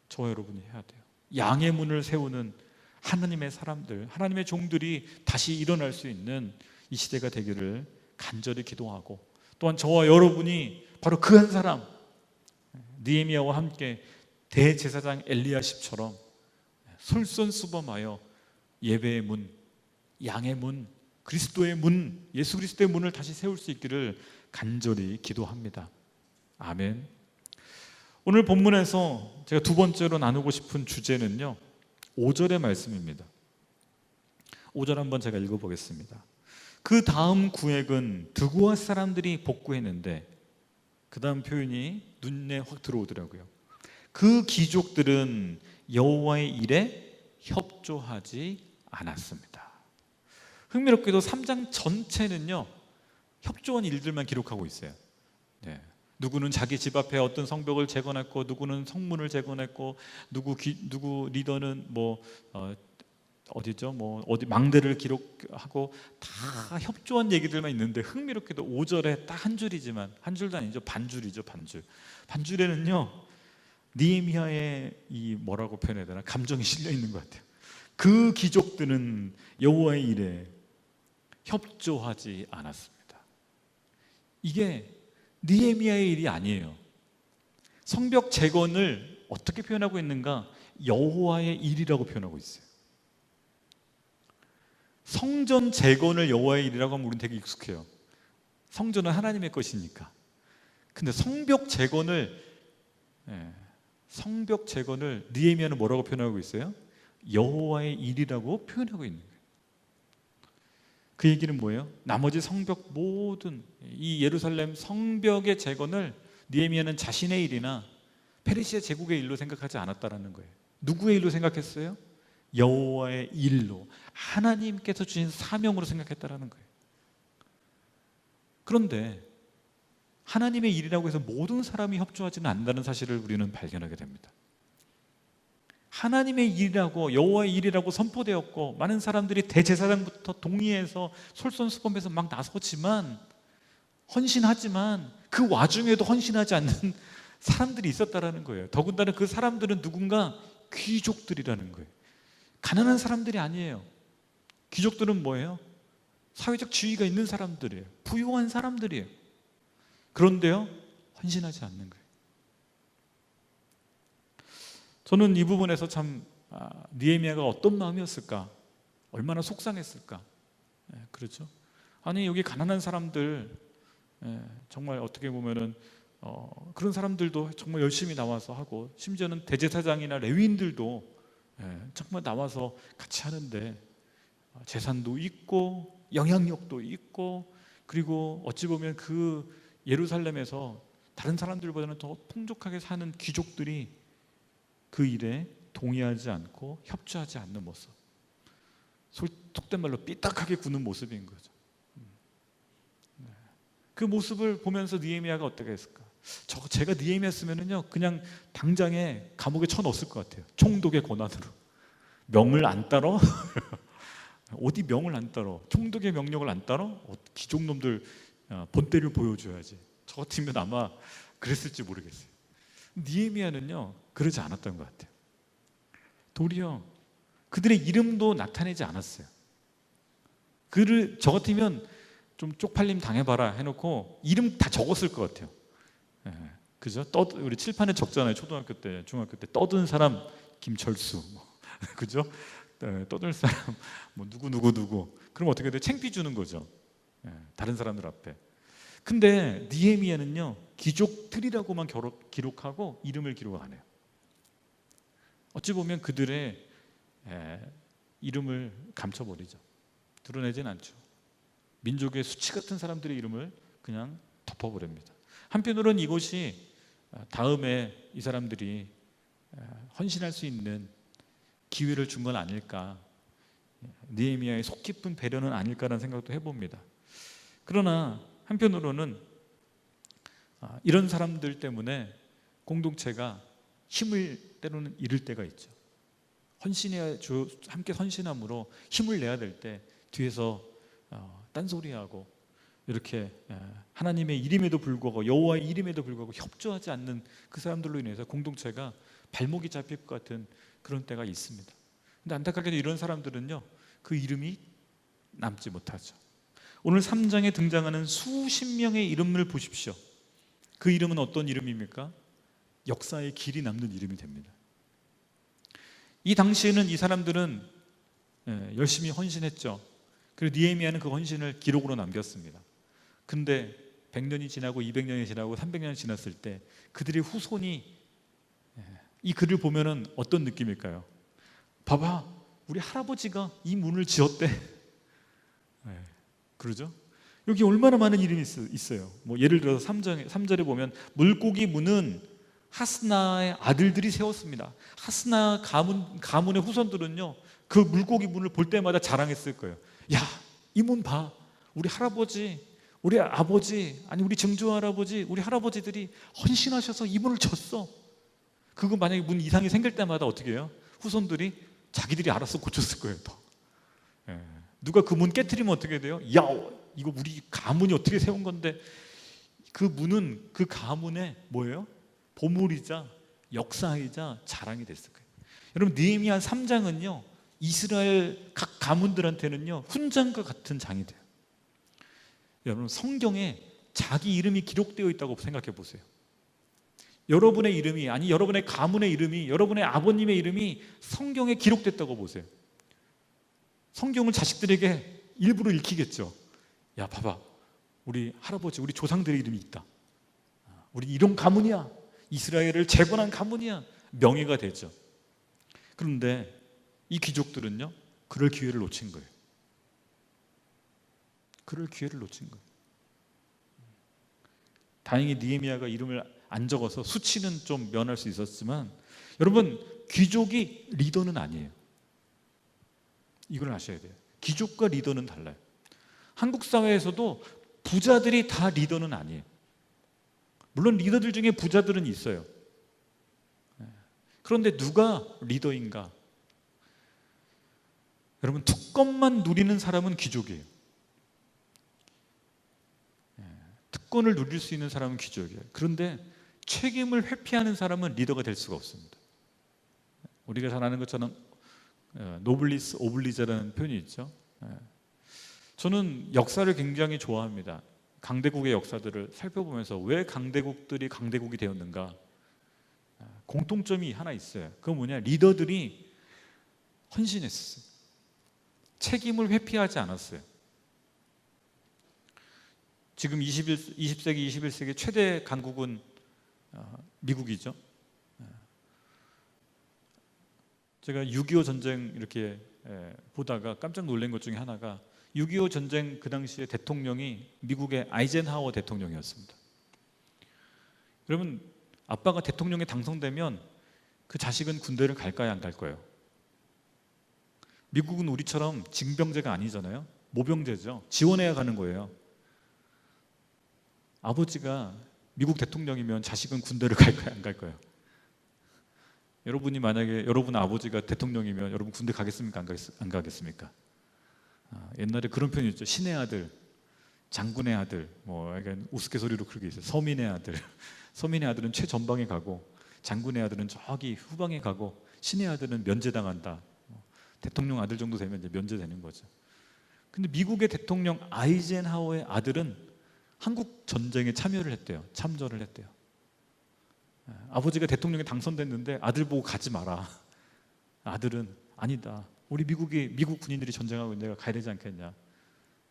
저와 여러분이 해야 돼요. 양의 문을 세우는 하나님의 사람들, 하나님의 종들이 다시 일어날 수 있는 이 시대가 되기를 간절히 기도하고, 또한 저와 여러분이 바로 그 한 사람, 느헤미야와 함께 대제사장 엘리야십처럼 솔선수범하여 예배의 문, 양의 문, 그리스도의 문, 예수 그리스도의 문을 다시 세울 수 있기를 간절히 기도합니다. 아멘. 오늘 본문에서 제가 두 번째로 나누고 싶은 주제는요, 5절의 말씀입니다. 5절 한번 제가 읽어보겠습니다. 그 다음 구획은 드고아 사람들이 복구했는데, 그 다음 표현이 눈에 확 들어오더라고요. 그 귀족들은 여호와의 일에 협조하지 않았습니다. 흥미롭게도 3장 전체는요, 협조한 일들만 기록하고 있어요. 네. 누구는 자기 집 앞에 어떤 성벽을 재건했고, 누구는 성문을 재건했고, 누구 리더는 어디 망대를 기록하고, 다 협조한 얘기들만 있는데, 흥미롭게도 5절에 딱 한 줄이지만, 한 줄도 아니죠, 반줄이죠, 반줄. 반줄에는요, 느헤미야의 이 뭐라고 표현해야 되나, 감정이 실려 있는 것 같아요. 그 귀족들은 여호와의 일에 협조하지 않았습니다. 이게 느헤미야의 일이 아니에요. 성벽 재건을 어떻게 표현하고 있는가? 여호와의 일이라고 표현하고 있어요. 성전 재건을 여호와의 일이라고 하면 우리는 되게 익숙해요. 성전은 하나님의 것이니까. 근데 성벽 재건을 느헤미야는 뭐라고 표현하고 있어요? 여호와의 일이라고 표현하고 있는 거예요. 그 얘기는 뭐예요? 나머지 성벽 모든 이 예루살렘 성벽의 재건을 느헤미야는 자신의 일이나 페르시아 제국의 일로 생각하지 않았다라는 거예요. 누구의 일로 생각했어요? 여호와의 일로, 하나님께서 주신 사명으로 생각했다라는 거예요. 그런데 하나님의 일이라고 해서 모든 사람이 협조하지는 않는다는 사실을 우리는 발견하게 됩니다. 하나님의 일이라고, 여호와의 일이라고 선포되었고, 많은 사람들이 대제사장부터 동의해서 솔선수범해서 막 나서지만, 헌신하지만 그 와중에도 헌신하지 않는 사람들이 있었다라는 거예요. 더군다나 그 사람들은 누군가 귀족들이라는 거예요. 가난한 사람들이 아니에요. 귀족들은 뭐예요? 사회적 지위가 있는 사람들이에요. 부유한 사람들이에요. 그런데요, 헌신하지 않는 거예요. 저는 이 부분에서 참 느헤미야가 어떤 마음이었을까? 얼마나 속상했을까? 그렇죠? 아니, 여기 가난한 사람들, 정말 어떻게 보면은 그런 사람들도 정말 열심히 나와서 하고, 심지어는 대제사장이나 레위인들도 정말 나와서 같이 하는데, 재산도 있고 영향력도 있고, 그리고 어찌 보면 그 예루살렘에서 다른 사람들보다는 더 풍족하게 사는 귀족들이 그 일에 동의하지 않고 협조하지 않는 모습, 속된 말로 삐딱하게 구는 모습인 거죠. 그 모습을 보면서 느헤미야가 어떻게 했을까? 제가 느헤미야였으면요, 그냥 당장에 감옥에 쳐넣었을 것 같아요. 총독의 권한으로. 명을 안 따러? 어디 명을 안 따러? 총독의 명령을 안 따러? 귀족놈들 본때를 보여줘야지. 저 같으면 아마 그랬을지 모르겠어요. 느헤미야는요 그러지 않았던 것 같아요. 도리어 그들의 이름도 나타내지 않았어요. 그를 저 같으면 좀 쪽팔림 당해봐라 해놓고 이름 다 적었을 것 같아요. 예, 그죠? 우리 칠판에 적잖아요. 초등학교 때, 중학교 때 떠든 사람 김철수, 뭐, 그죠? 떠들 사람 뭐 누구. 그럼 어떻게 돼? 창피 주는 거죠. 예, 다른 사람들 앞에. 근데 느헤미야는요 귀족들이라고만 기록하고 이름을 기록 안 해요. 어찌 보면 그들의 이름을 감춰버리죠. 드러내진 않죠. 민족의 수치 같은 사람들의 이름을 그냥 덮어버립니다. 한편으로는 이것이 다음에 이 사람들이 헌신할 수 있는 기회를 준 건 아닐까, 느헤미야의 속 깊은 배려는 아닐까라는 생각도 해봅니다. 그러나 한편으로는 이런 사람들 때문에 공동체가 힘을 때로는 잃을 때가 있죠. 함께 헌신함으로 힘을 내야 될 때 뒤에서 딴소리하고 이렇게 하나님의 이름에도 불구하고 여호와의 이름에도 불구하고 협조하지 않는 그 사람들로 인해서 공동체가 발목이 잡힐 것 같은 그런 때가 있습니다. 근데 안타깝게도 이런 사람들은요 그 이름이 남지 못하죠. 오늘 3장에 등장하는 수십 명의 이름을 보십시오. 그 이름은 어떤 이름입니까? 역사의 길이 남는 이름이 됩니다. 이 당시에는 이 사람들은 열심히 헌신했죠. 그리고 느헤미야는 그 헌신을 기록으로 남겼습니다. 근데 100년이 지나고 200년이 지나고 300년이 지났을 때 그들의 후손이 이 글을 보면은 어떤 느낌일까요? 봐봐, 우리 할아버지가 이 문을 지었대. 그러죠? 여기 얼마나 많은 이름이 있어요. 뭐 예를 들어서 3절에 보면 물고기 문은 하스나의 아들들이 세웠습니다. 하스나 가문의 후손들은요 그 물고기 문을 볼 때마다 자랑했을 거예요. 야, 이 문 봐. 우리 할아버지, 우리 아버지, 아니 우리 증조 할아버지, 우리 할아버지들이 헌신하셔서 이 문을 졌어. 그거 만약에 문 이상이 생길 때마다 어떻게 해요? 후손들이 자기들이 알아서 고쳤을 거예요. 더. 누가 그 문 깨트리면 어떻게 돼요? 야, 이거 우리 가문이 어떻게 세운 건데. 그 문은 그 가문의 뭐예요? 보물이자 역사이자 자랑이 됐을 거예요. 여러분 느헤미야 3장은요 이스라엘 각 가문들한테는요 훈장과 같은 장이 돼요. 여러분 성경에 자기 이름이 기록되어 있다고 생각해 보세요. 여러분의 이름이, 아니 여러분의 가문의 이름이, 여러분의 아버님의 이름이 성경에 기록됐다고 보세요. 성경을 자식들에게 일부러 읽히겠죠. 야, 봐봐, 우리 할아버지, 우리 조상들의 이름이 있다. 우리 이런 가문이야. 이스라엘을 재건한 가문이야. 명예가 되죠. 그런데 이 귀족들은요 그럴 기회를 놓친 거예요. 그럴 기회를 놓친 거예요. 다행히 느헤미야가 이름을 안 적어서 수치는 좀 면할 수 있었지만, 여러분 귀족이 리더는 아니에요. 이걸 아셔야 돼요. 귀족과 리더는 달라요. 한국 사회에서도 부자들이 다 리더는 아니에요. 물론 리더들 중에 부자들은 있어요. 그런데 누가 리더인가? 여러분 특권만 누리는 사람은 귀족이에요. 특권을 누릴 수 있는 사람은 귀족이에요. 그런데 책임을 회피하는 사람은 리더가 될 수가 없습니다. 우리가 잘 아는 것처럼 노블리스 오블리자라는 표현이 있죠. 저는 역사를 굉장히 좋아합니다. 강대국의 역사들을 살펴보면서 왜 강대국들이 강대국이 되었는가, 공통점이 하나 있어요. 그건 뭐냐, 리더들이 헌신했어요. 책임을 회피하지 않았어요. 지금 20세기, 21세기 최대 강국은 미국이죠. 제가 6.25 전쟁 이렇게 보다가 깜짝 놀란 것 중에 하나가 6.25 전쟁 그 당시에 대통령이 미국의 아이젠하워 대통령이었습니다. 여러분 아빠가 대통령에 당선되면 그 자식은 군대를 갈까요, 안 갈 거예요? 미국은 우리처럼 징병제가 아니잖아요. 모병제죠. 지원해야 가는 거예요. 아버지가 미국 대통령이면 자식은 군대를 갈까요, 안 갈까요? 여러분이 만약에 여러분 아버지가 대통령이면 여러분 군대 가겠습니까, 안 가겠습니까? 옛날에 그런 표현이 있죠. 신의 아들. 장군의 아들, 뭐 약간 우스갯소리로 그렇게 있어요. 서민의 아들. 서민의 아들은 최전방에 가고 장군의 아들은 저기 후방에 가고 신의 아들은 면제당한다. 대통령 아들 정도 되면 이제 면제되는 거죠. 근데 미국의 대통령 아이젠하워의 아들은 한국 전쟁에 참여를 했대요. 참전을 했대요. 아버지가 대통령에 당선됐는데 아들 보고 가지 마라. 아들은 아니다. 우리 미국 군인들이 전쟁하고 있는데 내가 가야 되지 않겠냐.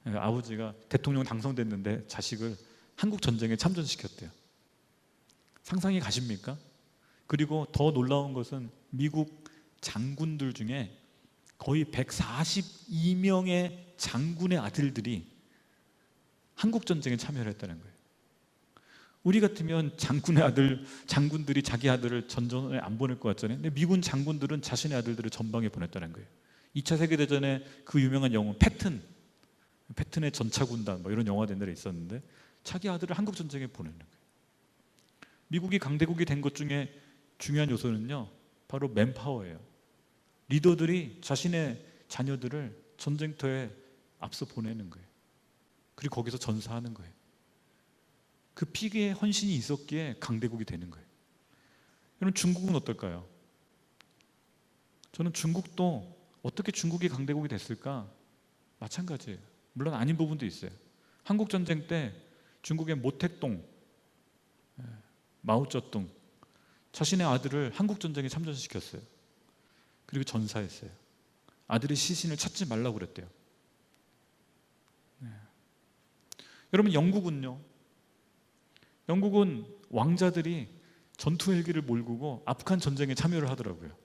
아버지가 대통령 당선됐는데 자식을 한국 전쟁에 참전시켰대요. 상상이 가십니까? 그리고 더 놀라운 것은 미국 장군들 중에 거의 142명의 장군의 아들들이 한국 전쟁에 참여를 했다는 거예요. 우리 같으면 장군들이 자기 아들을 전전에 안 보낼 것 같잖아요. 근데 미군 장군들은 자신의 아들들을 전방에 보냈다는 거예요. 2차 세계대전에 그 유명한 영화 패튼의 전차군단 뭐 이런 영화 된 데가 있었는데 자기 아들을 한국 전쟁에 보내는 거예요. 미국이 강대국이 된 것 중에 중요한 요소는요, 바로 맨파워예요. 리더들이 자신의 자녀들을 전쟁터에 앞서 보내는 거예요. 그리고 거기서 전사하는 거예요. 그 피기의 헌신이 있었기에 강대국이 되는 거예요. 여러분, 중국은 어떨까요? 저는 중국도 어떻게 중국이 강대국이 됐을까? 마찬가지예요. 물론 아닌 부분도 있어요. 한국 전쟁 때 중국의 모택동, 마오쩌둥 자신의 아들을 한국 전쟁에 참전시켰어요. 그리고 전사했어요. 아들의 시신을 찾지 말라고 그랬대요. 여러분, 영국은요? 영국은 왕자들이 전투 헬기를 몰고 아프간 전쟁에 참여를 하더라고요.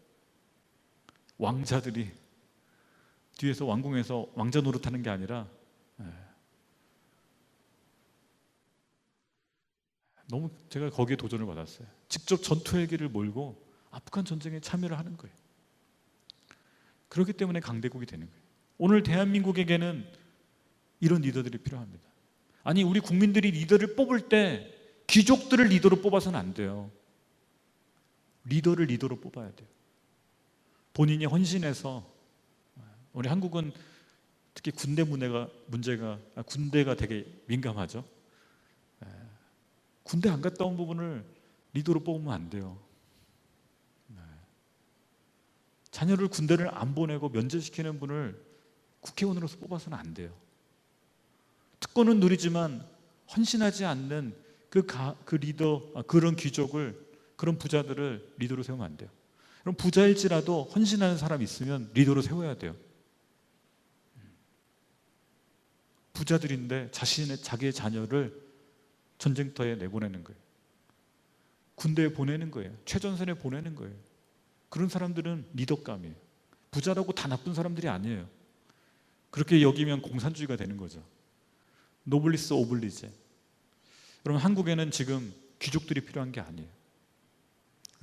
왕자들이 뒤에서 왕궁에서 왕자 노릇하는 게 아니라 너무 제가 거기에 도전을 받았어요. 직접 전투 헬기를 몰고 아프간 전쟁에 참여를 하는 거예요. 그렇기 때문에 강대국이 되는 거예요. 오늘 대한민국에게는 이런 리더들이 필요합니다. 아니, 우리 국민들이 리더를 뽑을 때 귀족들을 리더로 뽑아서는 안 돼요. 리더를 리더로 뽑아야 돼요. 본인이 헌신해서. 우리 한국은 특히 군대가 되게 민감하죠. 군대 안 갔다 온 부분을 리더로 뽑으면 안 돼요. 자녀를 군대를 안 보내고 면제시키는 분을 국회의원으로서 뽑아서는 안 돼요. 특권은 누리지만 헌신하지 않는 그 리더, 그런 귀족을, 그런 부자들을 리더로 세우면 안 돼요. 그럼 부자일지라도 헌신하는 사람이 있으면 리더로 세워야 돼요. 부자들인데 자기의 자녀를 전쟁터에 내보내는 거예요. 군대에 보내는 거예요. 최전선에 보내는 거예요. 그런 사람들은 리더감이에요. 부자라고 다 나쁜 사람들이 아니에요. 그렇게 여기면 공산주의가 되는 거죠. 노블리스 오블리제. 여러분, 한국에는 지금 귀족들이 필요한 게 아니에요.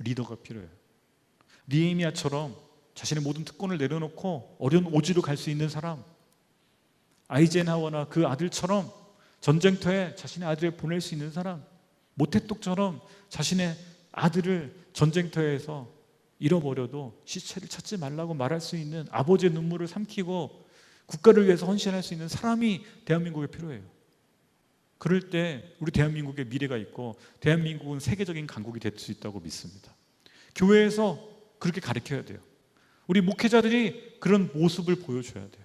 리더가 필요해요. 니에미야처럼 자신의 모든 특권을 내려놓고 어려운 오지로 갈 수 있는 사람, 아이젠하워나 그 아들처럼 전쟁터에 자신의 아들을 보낼 수 있는 사람, 모태똑처럼 자신의 아들을 전쟁터에서 잃어버려도 시체를 찾지 말라고 말할 수 있는, 아버지의 눈물을 삼키고 국가를 위해서 헌신할 수 있는 사람이 대한민국에 필요해요. 그럴 때 우리 대한민국의 미래가 있고 대한민국은 세계적인 강국이 될 수 있다고 믿습니다. 교회에서 그렇게 가르쳐야 돼요. 우리 목회자들이 그런 모습을 보여줘야 돼요.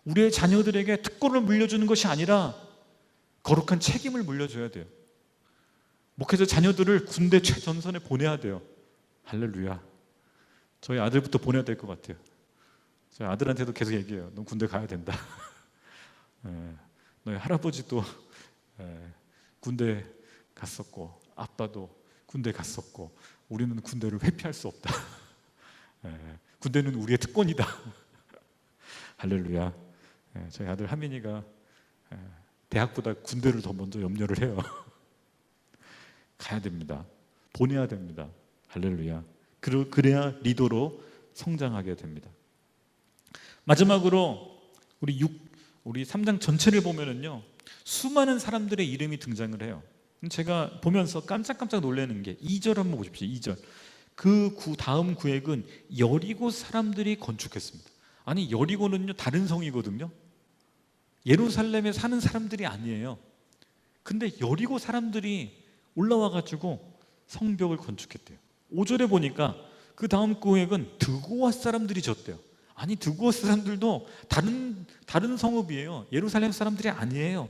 우리의 자녀들에게 특권을 물려주는 것이 아니라 거룩한 책임을 물려줘야 돼요. 목회자 자녀들을 군대 최전선에 보내야 돼요. 할렐루야. 저희 아들부터 보내야 될 것 같아요. 저희 아들한테도 계속 얘기해요. 넌 군대 가야 된다. 너희 할아버지도 군대 갔었고 아빠도 군대 갔었고 우리는 군대를 회피할 수 없다. 군대는 우리의 특권이다. 할렐루야. 저희 아들 하민이가 대학보다 군대를 더 먼저 염려를 해요. 가야 됩니다. 보내야 됩니다. 할렐루야. 그래야 리더로 성장하게 됩니다. 마지막으로 우리 3장 전체를 보면은요, 수많은 사람들의 이름이 등장을 해요. 제가 보면서 깜짝깜짝 놀라는 게 2절 한번 보십시오. 2절. 다음 구역은 여리고 사람들이 건축했습니다. 아니, 여리고는요 다른 성이거든요. 예루살렘에 사는 사람들이 아니에요. 근데 여리고 사람들이 올라와 가지고 성벽을 건축했대요. 5절에 보니까 그 다음 구역은 드고아 사람들이 졌대요. 아니, 드고아 사람들도 다른 성읍이에요. 예루살렘 사람들이 아니에요.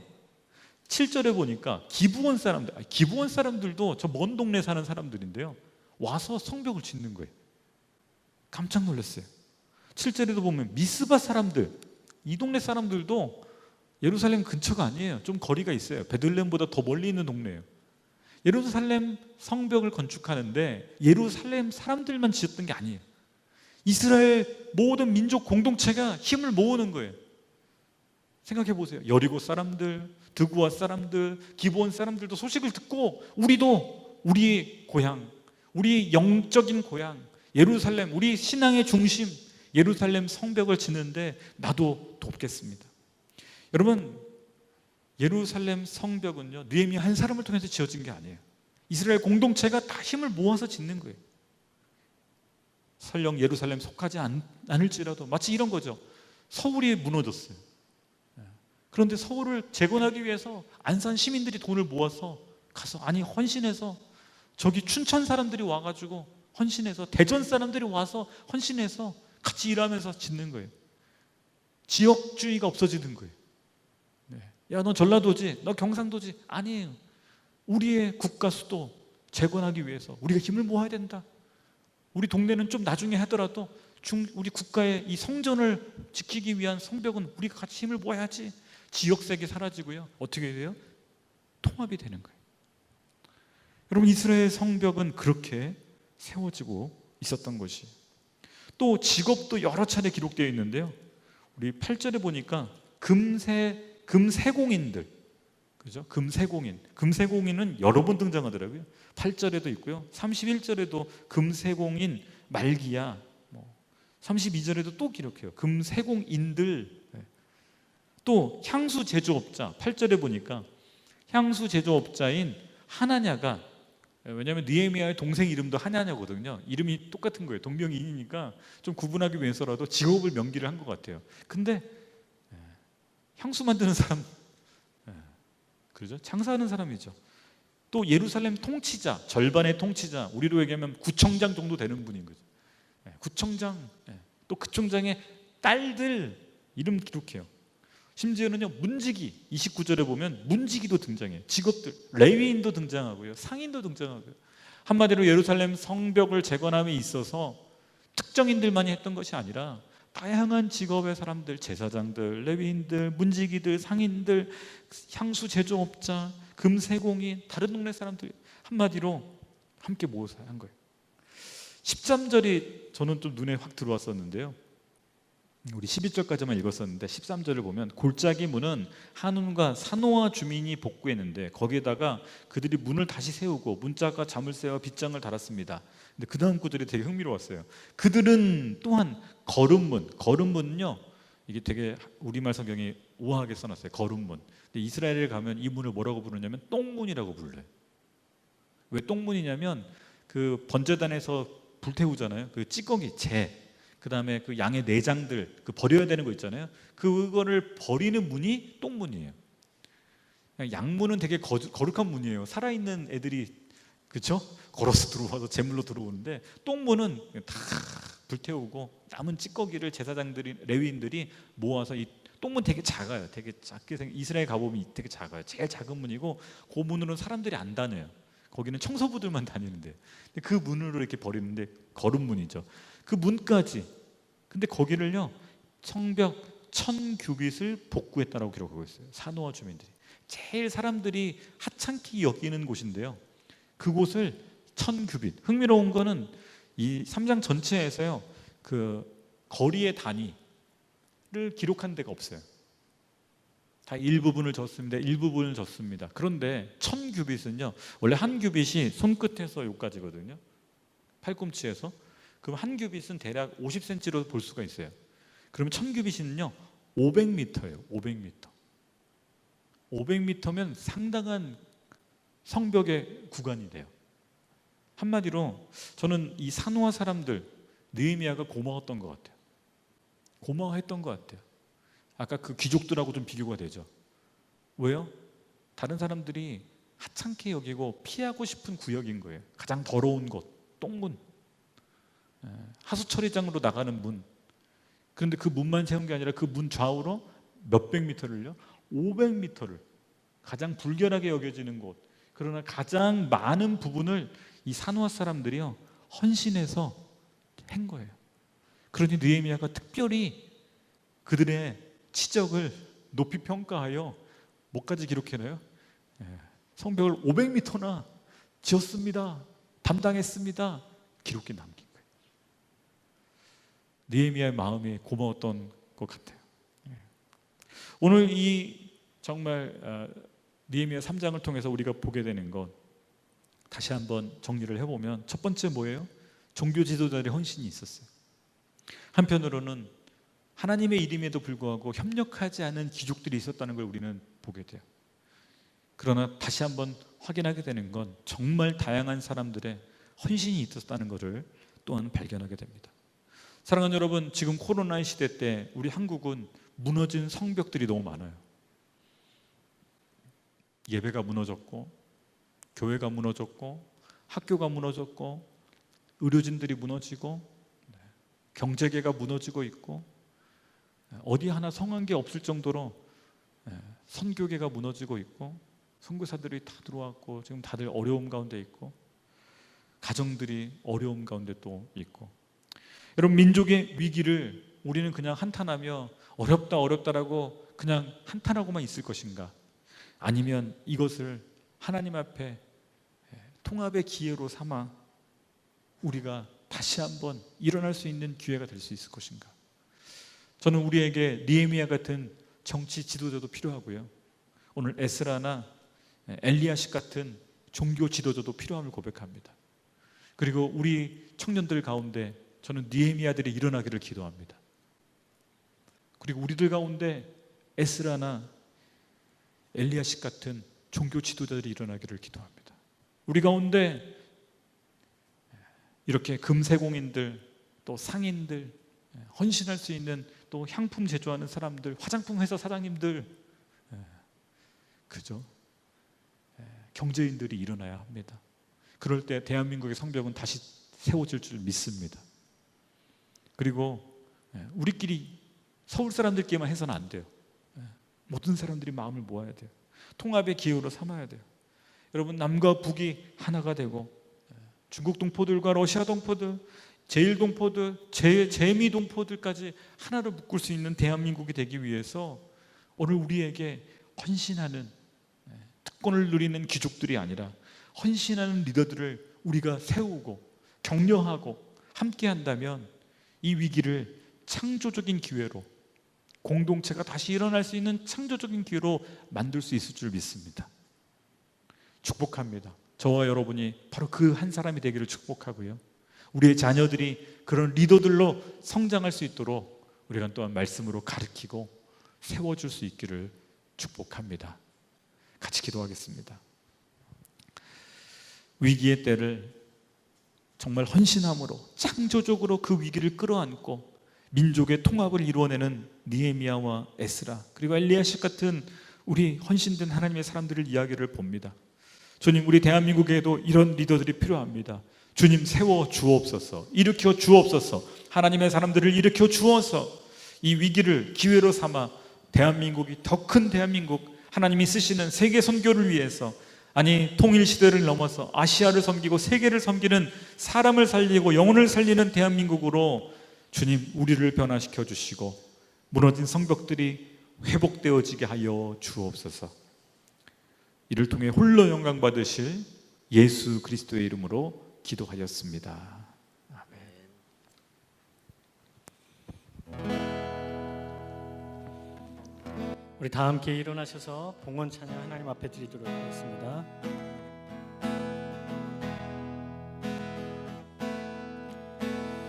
7절에 보니까 기브온 사람들, 기브온 사람들도 저 먼 동네 사는 사람들인데요, 와서 성벽을 짓는 거예요. 깜짝 놀랐어요. 7절에도 보면 미스바 사람들, 이 동네 사람들도 예루살렘 근처가 아니에요. 좀 거리가 있어요. 베들레헴보다 더 멀리 있는 동네예요. 예루살렘 성벽을 건축하는데 예루살렘 사람들만 지었던 게 아니에요. 이스라엘 모든 민족 공동체가 힘을 모으는 거예요. 생각해 보세요. 여리고 사람들, 드구아 사람들, 기브온 사람들도 소식을 듣고 우리도 우리 고향, 우리 영적인 고향 예루살렘, 우리 신앙의 중심 예루살렘 성벽을 짓는데 나도 돕겠습니다. 여러분, 예루살렘 성벽은요, 느헤미야 한 사람을 통해서 지어진 게 아니에요. 이스라엘 공동체가 다 힘을 모아서 짓는 거예요. 설령 예루살렘 속하지 않을지라도 마치 이런 거죠. 서울이 무너졌어요. 그런데 서울을 재건하기 위해서 안산 시민들이 돈을 모아서 가서, 아니 헌신해서, 저기 춘천 사람들이 와가지고 헌신해서, 대전 사람들이 와서 헌신해서 같이 일하면서 짓는 거예요. 지역주의가 없어지는 거예요. 야, 너 전라도지, 너 경상도지. 아니에요. 우리의 국가 수도 재건하기 위해서 우리가 힘을 모아야 된다. 우리 동네는 좀 나중에 하더라도 우리 국가의 이 성전을 지키기 위한 성벽은 우리가 같이 힘을 모아야지. 지역색이 사라지고요, 어떻게 돼요? 통합이 되는 거예요. 여러분, 이스라엘 성벽은 그렇게 세워지고 있었던 것이. 또 직업도 여러 차례 기록되어 있는데요, 우리 8절에 보니까 금세공인들, 그죠? 금세공인은 여러 번 등장하더라고요. 8절에도 있고요, 31절에도 금세공인 말기야, 32절에도 또 기록해요. 금세공인들. 또 향수 제조업자, 8절에 보니까 향수 제조업자인 하나냐가, 왜냐하면 느헤미야의 동생 이름도 하나냐거든요. 이름이 똑같은 거예요. 동명이인이니까 좀 구분하기 위해서라도 직업을 명기를 한 것 같아요. 근데 향수 만드는 사람, 그렇죠? 장사하는 사람이죠. 또 예루살렘 통치자, 절반의 통치자, 우리로 얘기하면 구청장 정도 되는 분인 거죠. 구청장, 또 그 총장의 딸들 이름 기록해요. 심지어는요, 문지기, 29절에 보면 문지기도 등장해요. 직업들, 레위인도 등장하고요, 상인도 등장하고요. 한마디로 예루살렘 성벽을 재건함에 있어서 특정인들만이 했던 것이 아니라 다양한 직업의 사람들, 제사장들, 레위인들, 문지기들, 상인들, 향수 제조업자, 금세공인, 다른 동네 사람들, 한마디로 함께 모여서 한 거예요. 13절이 저는 좀 눈에 확 들어왔었는데요, 우리 12절까지만 읽었었는데 13절을 보면 골짜기 문은 한운과 사노아 주민이 복구했는데 거기에다가 그들이 문을 다시 세우고 문짝과 자물쇠와 빗장을 달았습니다. 근데 그 다음 구절이 되게 흥미로웠어요. 그들은 또한 거름문은요, 이게 되게 우리말 성경이 우아하게 써놨어요. 거름문. 근데 이스라엘에 가면 이 문을 뭐라고 부르냐면 똥문이라고 불러요. 왜 똥문이냐면 그 번제단에서 불태우잖아요. 그 찌꺼기, 그 다음에 그 양의 내장들, 그 버려야 되는 거 있잖아요. 그거를 버리는 문이 똥문이에요. 양문은 되게 거룩한 문이에요. 살아있는 애들이, 그렇죠? 걸어서 들어와서 제물로 들어오는데, 똥문은 다 불태우고 남은 찌꺼기를 제사장들이, 레위인들이 모아서, 이 똥문 되게 작아요. 되게 작게 이스라엘 가보면 되게 작아요. 제일 작은 문이고 그 문으로는 사람들이 안 다녀요. 거기는 청소부들만 다니는데, 그 문으로 이렇게 버리는데 거름문이죠. 그 문까지. 근데 거기를요, 성벽 1000규빗을 복구했다라고 기록하고 있어요. 사노아 주민들이 제일 사람들이 하찮게 여기는 곳인데요, 그곳을 1000규빗. 흥미로운 거는 이 3장 전체에서요, 그 거리의 단위를 기록한 데가 없어요. 다 일부분을 졌습니다. 그런데 1000규빗은요, 원래 한 규빗이 손끝에서 여기까지거든요, 팔꿈치에서. 그럼 한 규빗은 대략 50cm로 볼 수가 있어요. 그러면 1000규빗은요 500m예요. 500m. 500m면 상당한 성벽의 구간이 돼요. 한마디로 저는 이 사노아 사람들, 느헤미야가 고마웠던 것 같아요. 고마워했던 것 같아요. 아까 그 귀족들하고 좀 비교가 되죠. 왜요? 다른 사람들이 하찮게 여기고 피하고 싶은 구역인 거예요. 가장 더러운 곳, 똥문, 하수처리장으로 나가는 문. 그런데 그 문만 세운 게 아니라 그 문 좌우로 몇백 미터를요? 500미터를 가장 불결하게 여겨지는 곳. 그러나 가장 많은 부분을 이 산후아 사람들이요 헌신해서 한 거예요. 그러니 느헤미야가 특별히 그들의 치적을 높이 평가하여 뭐까지 기록해놔요? 성벽을 500m나 지었습니다. 담당했습니다. 기록에 남긴 거예요. 느헤미야의 마음이 고마웠던 것 같아요. 오늘 이 정말 느헤미야 3장을 통해서 우리가 보게 되는 것, 다시 한번 정리를 해보면 첫 번째 뭐예요? 종교 지도자들의 헌신이 있었어요. 한편으로는 하나님의 이름에도 불구하고 협력하지 않은 귀족들이 있었다는 걸 우리는 보게 돼요. 그러나 다시 한번 확인하게 되는 건 정말 다양한 사람들의 헌신이 있었다는 것을 또한 발견하게 됩니다. 사랑하는 여러분, 지금 코로나 시대 때 우리 한국은 무너진 성벽들이 너무 많아요. 예배가 무너졌고, 교회가 무너졌고, 학교가 무너졌고, 의료진들이 무너지고, 경제계가 무너지고 있고, 어디 하나 성한 게 없을 정도로 선교계가 무너지고 있고, 선교사들이 다 들어왔고, 지금 다들 어려움 가운데 있고, 가정들이 어려움 가운데 또 있고. 여러분, 민족의 위기를 우리는 그냥 한탄하며 어렵다 어렵다라고 그냥 한탄하고만 있을 것인가? 아니면 이것을 하나님 앞에 통합의 기회로 삼아 우리가 다시 한번 일어날 수 있는 기회가 될 수 있을 것인가? 저는 우리에게 느헤미야 같은 정치 지도자도 필요하고요, 오늘 에스라나 엘리야식 같은 종교 지도자도 필요함을 고백합니다. 그리고 우리 청년들 가운데 저는 느헤미야들이 일어나기를 기도합니다. 그리고 우리들 가운데 에스라나 엘리야식 같은 종교 지도자들이 일어나기를 기도합니다. 우리 가운데 이렇게 금세공인들, 또 상인들, 헌신할 수 있는 또 향품 제조하는 사람들, 화장품 회사 사장님들, 그죠? 경제인들이 일어나야 합니다. 그럴 때 대한민국의 성벽은 다시 세워질 줄 믿습니다. 그리고 우리끼리 서울 사람들끼리만 해서는 안 돼요. 모든 사람들이 마음을 모아야 돼요. 통합의 기회로 삼아야 돼요. 여러분, 남과 북이 하나가 되고, 중국 동포들과 러시아 동포들, 제일 동포들, 제미 동포들까지 하나로 묶을 수 있는 대한민국이 되기 위해서 오늘 우리에게 헌신하는, 특권을 누리는 귀족들이 아니라 헌신하는 리더들을 우리가 세우고 격려하고 함께 한다면 이 위기를 창조적인 기회로, 공동체가 다시 일어날 수 있는 창조적인 기회로 만들 수 있을 줄 믿습니다. 축복합니다. 저와 여러분이 바로 그 한 사람이 되기를 축복하고요, 우리의 자녀들이 그런 리더들로 성장할 수 있도록 우리가 또한 말씀으로 가르치고 세워줄 수 있기를 축복합니다. 같이 기도하겠습니다. 위기의 때를 정말 헌신함으로 창조적으로 그 위기를 끌어안고 민족의 통합을 이루어내는 느헤미야와 에스라, 그리고 엘리야식 같은 우리 헌신된 하나님의 사람들을 이야기를 봅니다. 주님, 우리 대한민국에도 이런 리더들이 필요합니다. 주님, 세워 주옵소서, 일으켜 주옵소서. 하나님의 사람들을 일으켜 주어서 이 위기를 기회로 삼아 대한민국이 더 큰 대한민국, 하나님이 쓰시는 세계 선교를 위해서, 아니 통일 시대를 넘어서 아시아를 섬기고 세계를 섬기는, 사람을 살리고 영혼을 살리는 대한민국으로 주님 우리를 변화시켜 주시고 무너진 성벽들이 회복되어지게 하여 주옵소서. 이를 통해 홀로 영광 받으실 예수 그리스도의 이름으로 기도하였습니다. 우리 다 함께 일어나셔서 봉헌 찬양 하나님 앞에 드리도록 하겠습니다.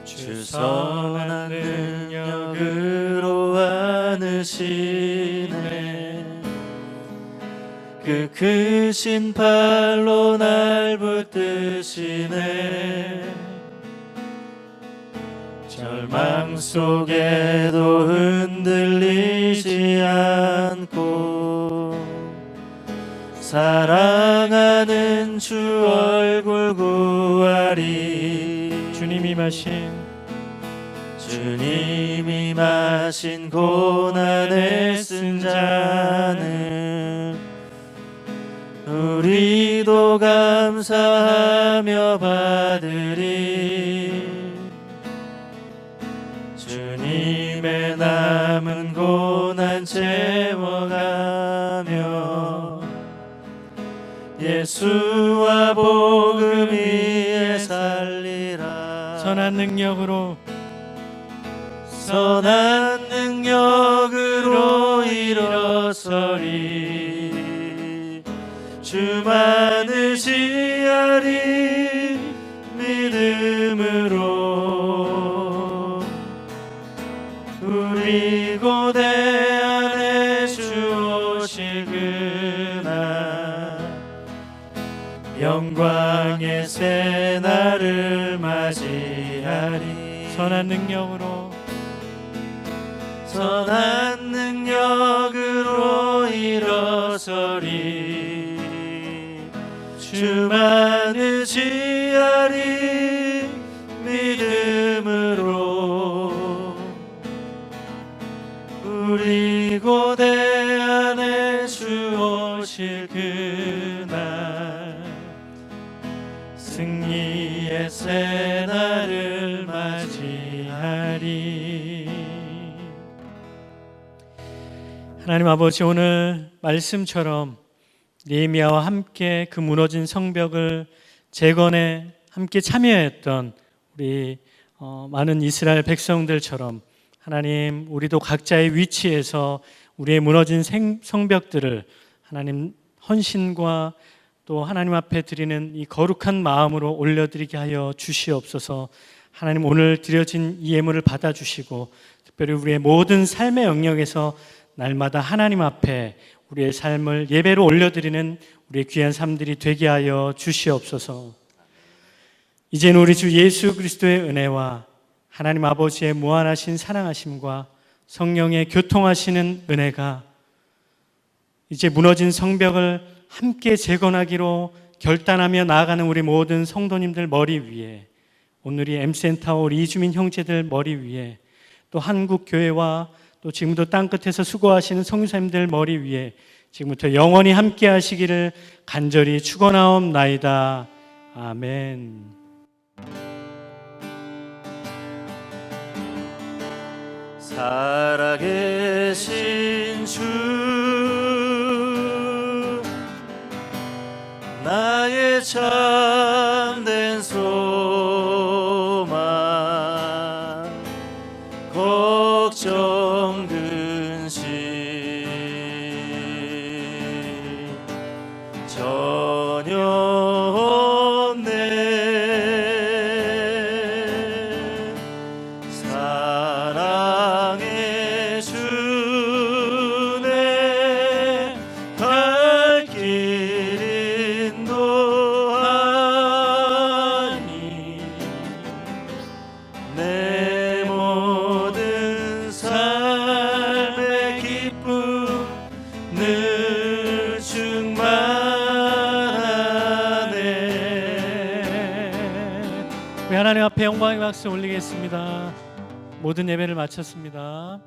주 선한 능력으로 안으시네, 그 크신 팔로 날 붙드시네. 절망 속에도 흔들리지 사랑하는 주 얼굴 구하리. 주님이 마신 고난을 쓴 잔을 우리도 감사하며 받으리. 주님의 남은 고난 채워가며 예수와 복음 위에 살리라. 선한 능력으로 일어서리. 주만 의지하리 믿음으로. 우리 고대 안에 주 오실 그날 영광의 새 날을 맞이하리. 선한 능력으로 일어서리. 주만 의지하리 믿음으로. 우리 고대 안에 주 오실 그날 승리의 새 날을 맞이하리. 하나님 아버지, 오늘 말씀처럼 느헤미야와 함께 그 무너진 성벽을 재건에 함께 참여했던 우리 많은 이스라엘 백성들처럼 하나님, 우리도 각자의 위치에서 우리의 무너진 성벽들을 하나님 헌신과 또 하나님 앞에 드리는 이 거룩한 마음으로 올려드리게 하여 주시옵소서. 하나님, 오늘 드려진 이 예물을 받아주시고 특별히 우리의 모든 삶의 영역에서 날마다 하나님 앞에 우리의 삶을 예배로 올려드리는 우리의 귀한 삶들이 되게 하여 주시옵소서. 이제는 우리 주 예수 그리스도의 은혜와 하나님 아버지의 무한하신 사랑하심과 성령의 교통하시는 은혜가 이제 무너진 성벽을 함께 재건하기로 결단하며 나아가는 우리 모든 성도님들 머리 위에, 오늘 이 M센터 우리 이주민 형제들 머리 위에, 또 한국교회와 또 지금도 땅끝에서 수고하시는 선교사님들 머리 위에 지금부터 영원히 함께 하시기를 간절히 축원하옵나이다. 아멘. 살아계신 주 나의 참된 소망 걱정 근심 전혀 없네. 사랑의 주네 갈 길 인도하니 내 모든 삶의 기쁨 늘 충만하네. 우리 하나님 앞에 영광의 박수 올리겠습니다. 모든 예배를 마쳤습니다.